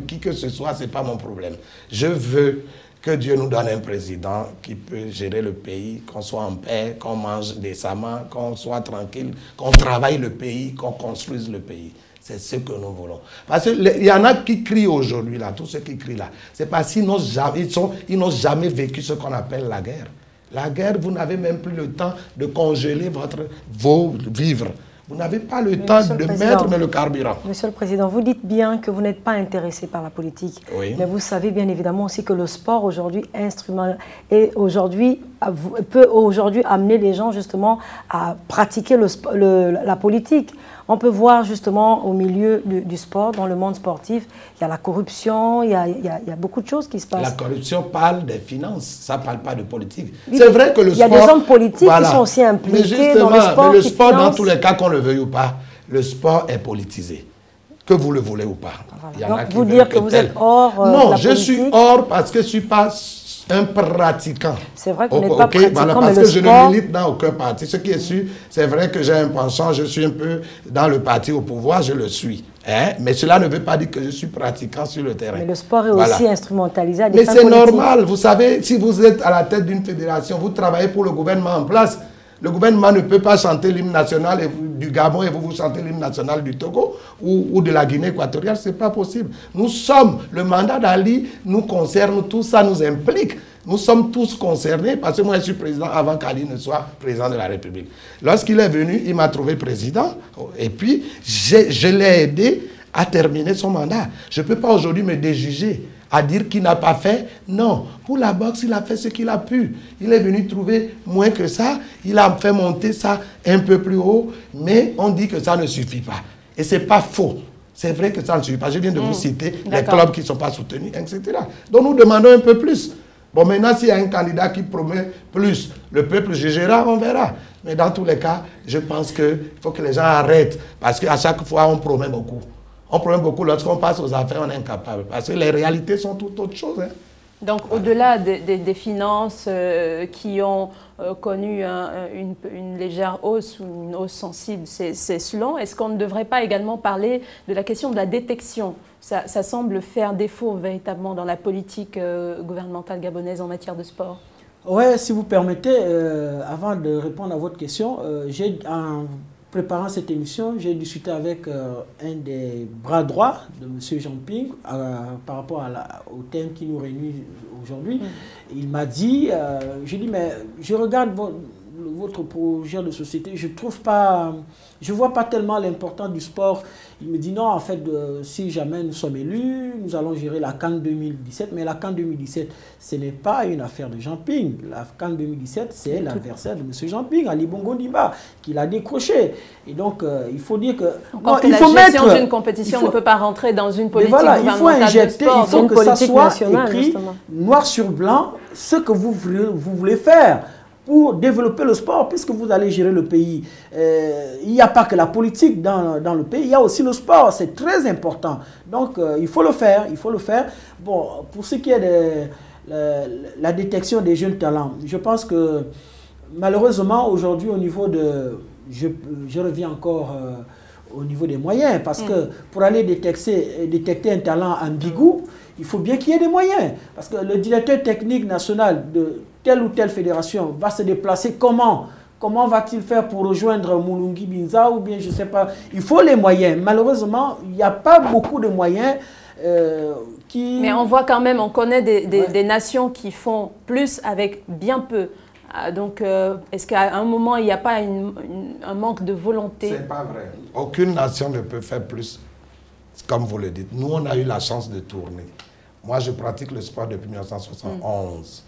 qui que ce soit, ce n'est pas mon problème. Je veux que Dieu nous donne un président qui peut gérer le pays, qu'on soit en paix, qu'on mange décemment, qu'on soit tranquille, qu'on travaille le pays, qu'on construise le pays. C'est ce que nous voulons. Parce qu'il y en a qui crient aujourd'hui, là, tous ceux qui crient là. C'est parce qu'ils n'ont jamais vécu ce qu'on appelle la guerre. La guerre, vous n'avez même plus le temps de congeler vos vivres. Vous n'avez pas le temps de mettre le carburant. Monsieur le Président, vous dites bien que vous n'êtes pas intéressé par la politique. Oui. Mais vous savez bien évidemment aussi que le sport aujourd'hui est aujourd'hui peut aujourd'hui amener les gens justement à pratiquer la politique. On peut voir justement au milieu du sport, dans le monde sportif, il y a la corruption, il y a beaucoup de choses qui se passent. La corruption parle des finances, ça ne parle pas de politique. C'est vrai que le sport... Il y a des hommes politiques qui sont aussi impliqués dans le sport. Mais le sport, dans tous les cas, qu'on le veuille ou pas, le sport est politisé. Que vous le voulez ou pas. Voilà. Il y en Donc, a qui vous dire que vous êtes hors non, la je politique. suis hors parce que je ne suis pas un pratiquant. C'est vrai que vous n'êtes pas pratiquant, voilà, mais parce le que sport... je ne milite dans aucun parti. Ce qui est sûr, c'est vrai que j'ai un penchant, je suis un peu dans le parti au pouvoir, je le suis. Hein? Mais cela ne veut pas dire que je suis pratiquant sur le terrain. Mais le sport est aussi instrumentalisé à des Mais fins c'est politiques. normal, vous savez, si vous êtes à la tête d'une fédération, vous travaillez pour le gouvernement en place. Le gouvernement ne peut pas chanter l'hymne national du Gabon et vous chantez l'hymne national du Togo ou de la Guinée équatoriale. Ce n'est pas possible. Nous sommes, le mandat d'Ali nous concerne, tout ça nous implique. Nous sommes tous concernés parce que moi je suis président avant qu'Ali ne soit président de la République. Lorsqu'il est venu, il m'a trouvé président et puis je l'ai aidé à terminer son mandat. Je ne peux pas aujourd'hui me déjuger à dire qu'il n'a pas fait. Non, pour la boxe, il a fait ce qu'il a pu. Il est venu trouver moins que ça. Il a fait monter ça un peu plus haut. Mais on dit que ça ne suffit pas. Et ce n'est pas faux. C'est vrai que ça ne suffit pas. Je viens de vous citer les clubs qui ne sont pas soutenus, etc. Donc nous demandons un peu plus. Bon, maintenant, s'il y a un candidat qui promet plus, le peuple jugera, on verra. Mais dans tous les cas, je pense qu'il faut que les gens arrêtent. Parce qu'à chaque fois, on promet beaucoup. On promet beaucoup. Lorsqu'on passe aux affaires, on est incapable. Parce que les réalités sont tout autre chose. Hein. Donc, au-delà des finances qui ont connu une légère hausse ou une hausse sensible, c'est selon, est-ce qu'on ne devrait pas également parler de la question de la détection? Ça semble faire défaut véritablement dans la politique gouvernementale gabonaise en matière de sport. Oui, si vous permettez, avant de répondre à votre question, en préparant cette émission, j'ai discuté avec un des bras droits de M. Jean-Ping par rapport au thème qui nous réunit aujourd'hui. Il m'a dit, j'ai dit, mais je regarde votre projet de société, je ne vois pas tellement l'importance du sport. Il me dit non, en fait, si jamais nous sommes élus, nous allons gérer la CAN 2017, mais la CAN 2017, ce n'est pas une affaire de Jean-Ping. La CAN 2017, c'est l'adversaire de M. Jean-Ping, Ali Bongo Ndimba, qui l'a décroché. Et donc, il faut dire que... la gestion d'une compétition ne peut pas rentrer dans une politique gouvernementale il faut injecter, de sport. il faut que ça soit écrit justement, noir sur blanc, ce que vous voulez faire pour développer le sport, puisque vous allez gérer le pays. Il n'y a pas que la politique dans le pays, il y a aussi le sport, c'est très important. Donc, il faut le faire, Bon, pour ce qui est de la détection des jeunes talents, je pense que malheureusement, aujourd'hui, au niveau de... Je reviens encore au niveau des moyens, parce que pour aller détecter un talent ambigu, il faut bien qu'il y ait des moyens. Parce que le directeur technique national de telle ou telle fédération va se déplacer comment? Comment va-t-il faire pour rejoindre Mulungi Binza ou bien je ne sais pas? Il faut les moyens. Malheureusement, il n'y a pas beaucoup de moyens qui... Mais on voit quand même, on connaît des nations qui font plus avec bien peu. Donc, est-ce qu'à un moment, il n'y a pas un manque de volonté? C'est pas vrai. Aucune nation ne peut faire plus, comme vous le dites. Nous, on a eu la chance de tourner. Moi, je pratique le sport depuis 1971.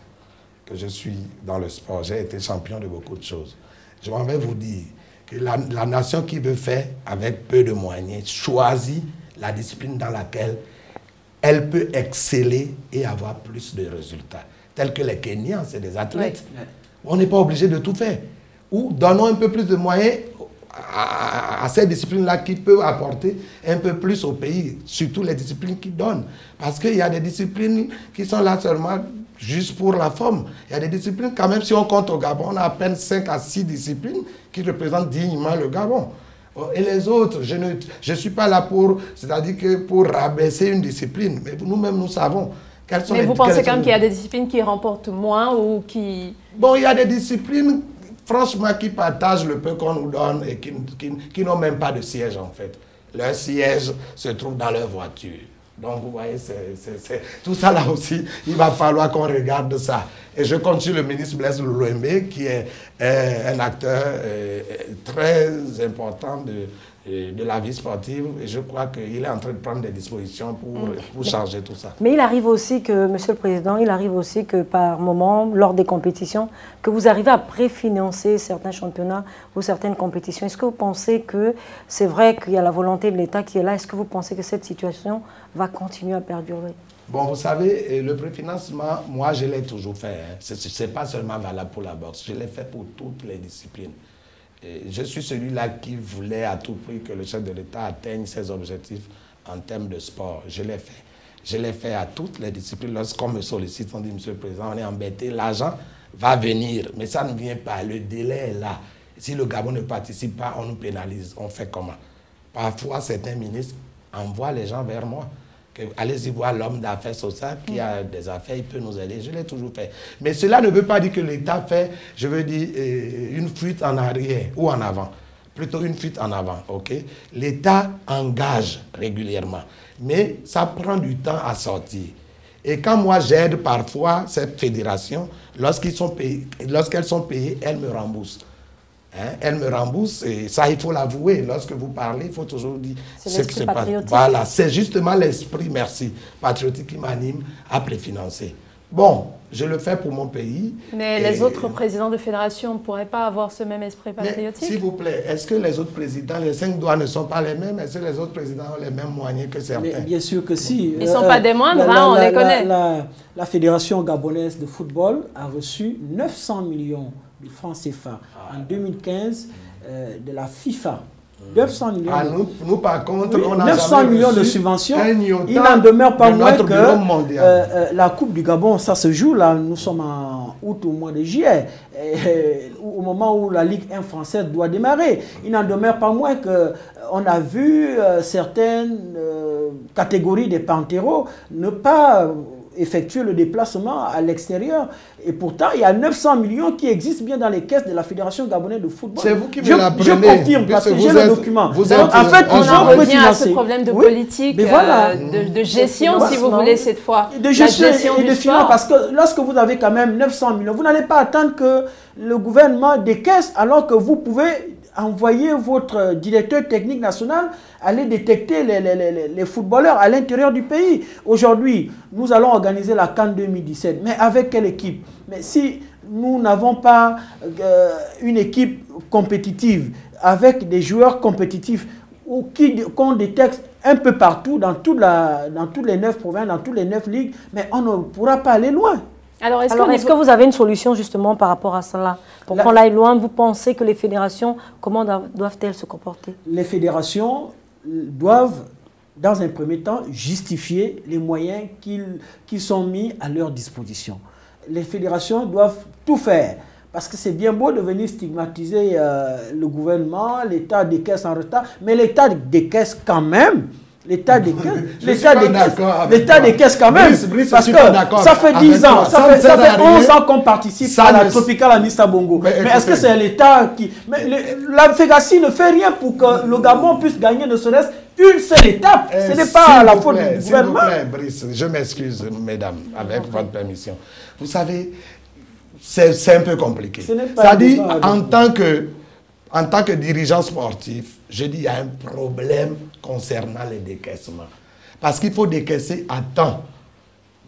Que je suis dans le sport. J'ai été champion de beaucoup de choses. Je m'en vais vous dire que la nation qui veut faire avec peu de moyens choisit la discipline dans laquelle elle peut exceller et avoir plus de résultats. Tels que les Kenyans, c'est des athlètes. Oui. On n'est pas obligé de tout faire. Ou donnons un peu plus de moyens à ces disciplines-là qui peuvent apporter un peu plus au pays, surtout les disciplines qui donnent. Parce qu'il y a des disciplines qui sont là seulement juste pour la forme. Il y a des disciplines, quand même, si on compte au Gabon, on a à peine 5 à 6 disciplines qui représentent dignement le Gabon. Et les autres, je ne suis pas là pour, c'est-à-dire que pour rabaisser une discipline, mais nous-mêmes, nous savons. Mais vous pensez quand même qu'il y a des disciplines qui remportent moins ou qui... Bon, il y a des disciplines, franchement, qui partagent le peu qu'on nous donne et qui n'ont même pas de siège, en fait. Leur siège se trouve dans leur voiture. Donc, vous voyez, tout ça là aussi, il va falloir qu'on regarde ça. Et je compte sur le ministre Blaise Louembe, qui est un acteur très important de la vie sportive. Et je crois qu'il est en train de prendre des dispositions pour changer tout ça. Mais il arrive aussi que, Monsieur le Président, il arrive aussi que par moment, lors des compétitions, que vous arrivez à préfinancer certains championnats ou certaines compétitions. Est-ce que vous pensez que c'est vrai qu'il y a la volonté de l'État qui est là? Est-ce que vous pensez que cette situation va continuer à perdurer? Bon, vous savez, le préfinancement, moi, je l'ai toujours fait. Hein. Ce n'est pas seulement valable pour la boxe. Je l'ai fait pour toutes les disciplines. Et je suis celui-là qui voulait à tout prix que le chef de l'État atteigne ses objectifs en termes de sport. Je l'ai fait. Je l'ai fait à toutes les disciplines. Lorsqu'on me sollicite, on dit, Monsieur le Président, on est embêté, l'argent va venir. Mais ça ne vient pas, le délai est là. Si le Gabon ne participe pas, on nous pénalise. On fait comment? Parfois, certains ministres envoient les gens vers moi. Allez-y voir l'homme d'affaires social qui a des affaires, il peut nous aider. Je l'ai toujours fait. Mais cela ne veut pas dire que l'État fait, je veux dire, une fuite en arrière ou en avant. Plutôt une fuite en avant, ok? L'État engage régulièrement, mais ça prend du temps à sortir. Et quand moi j'aide parfois cette fédération, lorsqu'elles sont payées, elles me remboursent. Hein, elle me rembourse et ça, il faut l'avouer. Lorsque vous parlez, il faut toujours dire ce que c'est pas. Voilà, c'est justement l'esprit, merci, patriotique qui m'anime à préfinancer. Bon, je le fais pour mon pays. Mais les autres présidents de fédération ne pourraient pas avoir ce même esprit patriotique? S'il vous plaît, est-ce que les autres présidents, les 5 doigts ne sont pas les mêmes? Est-ce que les autres présidents ont les mêmes moyens que certains? Mais bien sûr que si. Ils ne sont pas des moindres, on les connaît. La Fédération gabonaise de football a reçu 900 millions de francs CFA en 2015 de la FIFA. 900 millions. Nous, par contre, on a 900 millions de subventions. Il n'en demeure pas moins que la Coupe du Gabon, ça se joue là. Nous sommes en août au mois de juillet, au moment où la Ligue 1 française doit démarrer. Il n'en demeure pas moins qu'on a vu certaines catégories des Panteros ne pas effectuer le déplacement à l'extérieur. Et pourtant, il y a 900 millions qui existent bien dans les caisses de la Fédération gabonaise de football. C'est vous qui me l'apprenez. Je confirme parce que j'ai le document. En fait, on en revient à ce problème de politique, voilà. de gestion, si vous voulez, cette fois. De gestion et de finance, parce que lorsque vous avez quand même 900 millions, vous n'allez pas attendre que le gouvernement décaisse alors que vous pouvez envoyer votre directeur technique national aller détecter les footballeurs à l'intérieur du pays. Aujourd'hui, nous allons organiser la CAN 2017. Mais avec quelle équipe? Mais si nous n'avons pas une équipe compétitive, avec des joueurs compétitifs, qu'on détecte un peu partout, dans toutes les 9 provinces, dans toutes les 9 ligues, mais on ne pourra pas aller loin. Alors, est-ce que vous avez une solution justement par rapport à cela? Pour qu'on aille loin, vous pensez que les fédérations, comment doivent-elles se comporter? Les fédérations doivent, dans un premier temps, justifier les moyens qui sont mis à leur disposition. Les fédérations doivent tout faire. Parce que c'est bien beau de venir stigmatiser le gouvernement, l'État décaisse en retard, mais l'État décaisse quand même. L'État décaisse quand même. Parce que ça fait 10 ans, ça fait 11 ans qu'on participe à la Tropical Amista Bongo. Mais est-ce que c'est l'État qui... La FEGACI ne fait rien pour que le Gabon puisse gagner ne serait-ce une seule étape. Ce n'est pas la faute du gouvernement. S'il vous plaît, Brice, je m'excuse, mesdames, avec votre permission. Vous savez, c'est un peu compliqué. C'est-à-dire, en tant que dirigeant sportif, je dis qu'il y a un problème concernant les décaissements. Parce qu'il faut décaisser à temps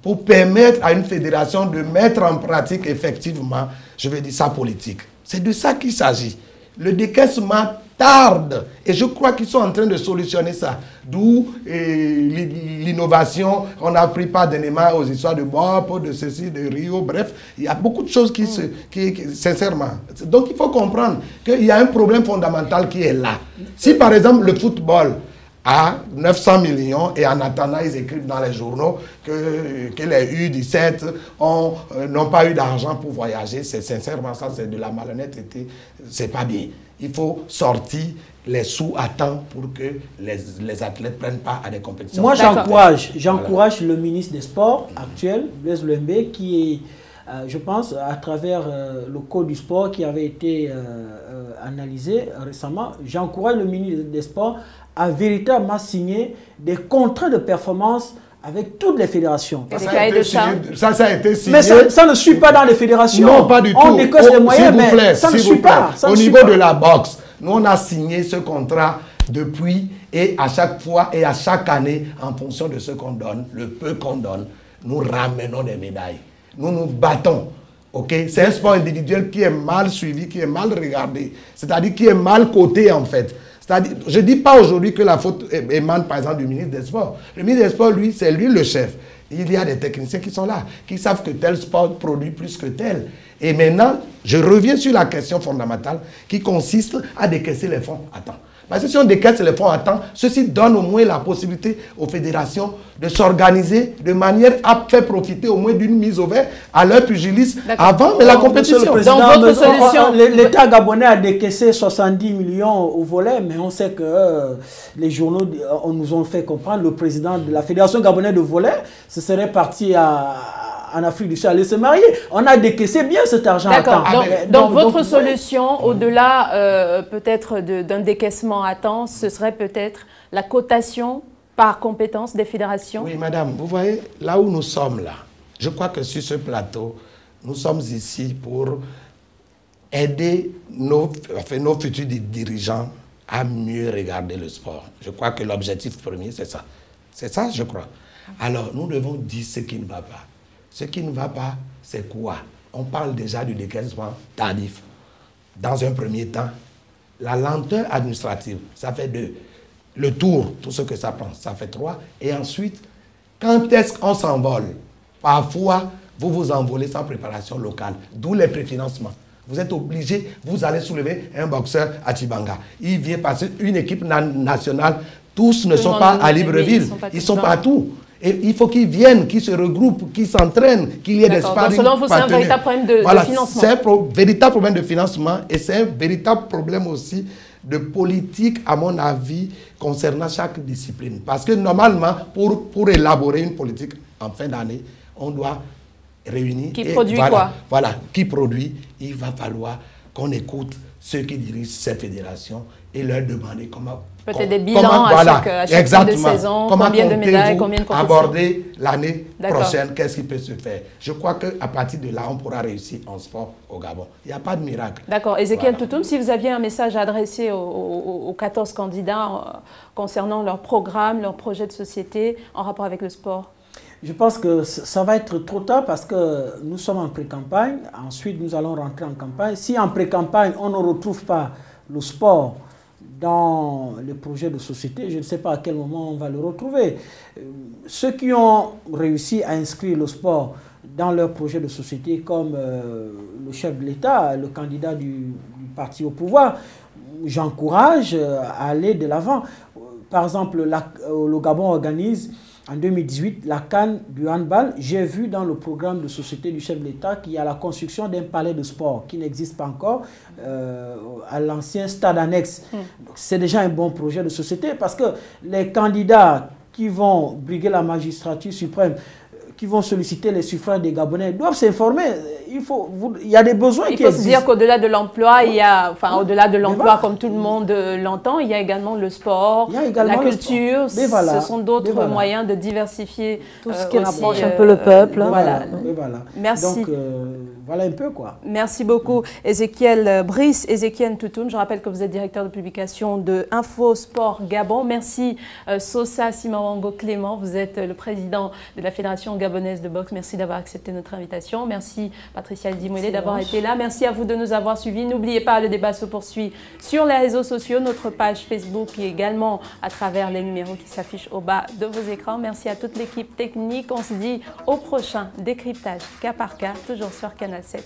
pour permettre à une fédération de mettre en pratique effectivement, je veux dire, sa politique. C'est de ça qu'il s'agit. Le décaissement tarde et je crois qu'ils sont en train de solutionner ça. D'où l'innovation. On a pris pas d'éléments aux histoires de Bob, de ceci, de Rio, bref. Il y a beaucoup de choses qui sincèrement. Donc il faut comprendre qu'il y a un problème fondamental qui est là. Si par exemple le football a 900 millions et en attendant ils écrivent dans les journaux que les U17 n'ont pas eu d'argent pour voyager, c'est sincèrement ça, c'est de la malhonnêteté, c'est pas bien. Il faut sortir les sous à temps pour que les athlètes ne prennent pas à des compétitions. Moi, j'encourage le ministre des Sports actuel, Blaise Lembe, qui est, je pense, à travers le code du sport qui avait été analysé récemment, j'encourage le ministre des Sports à véritablement signer des contrats de performance avec toutes les fédérations. Ça a été signé. Mais ça ne suit pas dans les fédérations. Non, pas du tout. On décoche les moyens, mais ça ne suit pas. Au niveau de la boxe, nous on a signé ce contrat depuis, et à chaque fois et à chaque année, en fonction de ce qu'on donne, le peu qu'on donne, nous ramenons des médailles. Nous nous battons. Okay? C'est un sport individuel qui est mal suivi, qui est mal regardé, c'est-à-dire qui est mal coté en fait. Je ne dis pas aujourd'hui que la faute émane par exemple du ministre des Sports. Le ministre des Sports, lui, c'est lui le chef. Il y a des techniciens qui sont là, qui savent que tel sport produit plus que tel. Et maintenant, je reviens sur la question fondamentale qui consiste à décaisser les fonds à temps. Parce que si on décaisse les fonds à temps, ceci donne au moins la possibilité aux fédérations de s'organiser de manière à faire profiter au moins d'une mise au vert à leur pugilisme avant la compétition. Dans votre solution, l'État gabonais a décaissé 70 millions au volet, mais on sait que les journaux nous ont fait comprendre, le président de la Fédération gabonaise de volet, ce serait parti en Afrique du Sud aller se marier. On a décaissé bien cet argent à temps. Donc votre solution, au-delà peut-être d'un décaissement à temps, ce serait peut-être la cotation par compétence des fédérations? Oui, madame, vous voyez, là où nous sommes là, je crois que sur ce plateau, nous sommes ici pour aider nos futurs dirigeants à mieux regarder le sport. Je crois que l'objectif premier, c'est ça. C'est ça, je crois. Alors, nous devons dire ce qui ne va pas. Ce qui ne va pas, c'est quoi? On parle déjà du décaissement tardif. Dans un premier temps, la lenteur administrative, ça fait 2. Le tour, tout ce que ça prend, ça fait 3. Et ensuite, quand est-ce qu'on s'envole? Parfois, vous vous envolez sans préparation locale, d'où les préfinancements. Vous êtes obligé, vous allez soulever un boxeur à Tchibanga. Il vient passer une équipe nationale. Tous ne sont pas à Libreville, ils sont partout. Et il faut qu'ils viennent, qu'ils se regroupent, qu'ils s'entraînent, qu'il y ait des sparring. Selon vous, c'est un véritable problème de financement. C'est un véritable problème de financement et c'est un véritable problème aussi de politique, à mon avis, concernant chaque discipline. Parce que normalement, pour élaborer une politique en fin d'année, on doit réunir... Qui produit quoi? Voilà, qui produit. Il va falloir qu'on écoute ceux qui dirigent ces fédérations et leur demander comment... Peut-être des bilans à chaque fin de saison, combien de médailles, combien de compétitions. Aborder l'année prochaine, qu'est-ce qui peut se faire. Je crois qu'à partir de là, on pourra réussir en sport au Gabon. Il n'y a pas de miracle. D'accord. Ezekiel Toutoum, si vous aviez un message à adresser aux 14 candidats concernant leur programme, leur projet de société en rapport avec le sport. Je pense que ça va être trop tard parce que nous sommes en pré-campagne. Ensuite, nous allons rentrer en campagne. Si en pré-campagne, on ne retrouve pas le sport dans les projets de société, je ne sais pas à quel moment on va le retrouver. Ceux qui ont réussi à inscrire le sport dans leur projet de société, comme le chef de l'État, le candidat du parti au pouvoir, j'encourage à aller de l'avant. Par exemple, le Gabon organise en 2018 la CAN du handball. J'ai vu dans le programme de société du chef de l'État qu'il y a la construction d'un palais de sport qui n'existe pas encore à l'ancien stade annexe. C'est déjà un bon projet de société parce que les candidats qui vont briguer la magistrature suprême, qui vont solliciter les suffrages des Gabonais, doivent s'informer. Il y a des besoins qui existent. Il faut se dire qu'au-delà de l'emploi, il y a, enfin au-delà de l'emploi comme tout le monde l'entend, il y a également le sport, la culture. Ce sont d'autres moyens de diversifier tout ce qui rapproche un peu le peuple. Voilà. Merci. Donc, voilà un peu quoi. Merci beaucoup Ezekiel Brice, Ezekiel Toutoum. Je rappelle que vous êtes directeur de publication de Info Sport Gabon. Merci Sosa Simawango Clément, vous êtes le président de la Fédération gabonaise de boxe. Merci d'avoir accepté notre invitation. Merci Patricia Dimolé d'avoir été là. Merci à vous de nous avoir suivis. N'oubliez pas, le débat se poursuit sur les réseaux sociaux, notre page Facebook et également à travers les numéros qui s'affichent au bas de vos écrans. Merci à toute l'équipe technique. On se dit au prochain décryptage cas par cas, toujours sur Canal 7.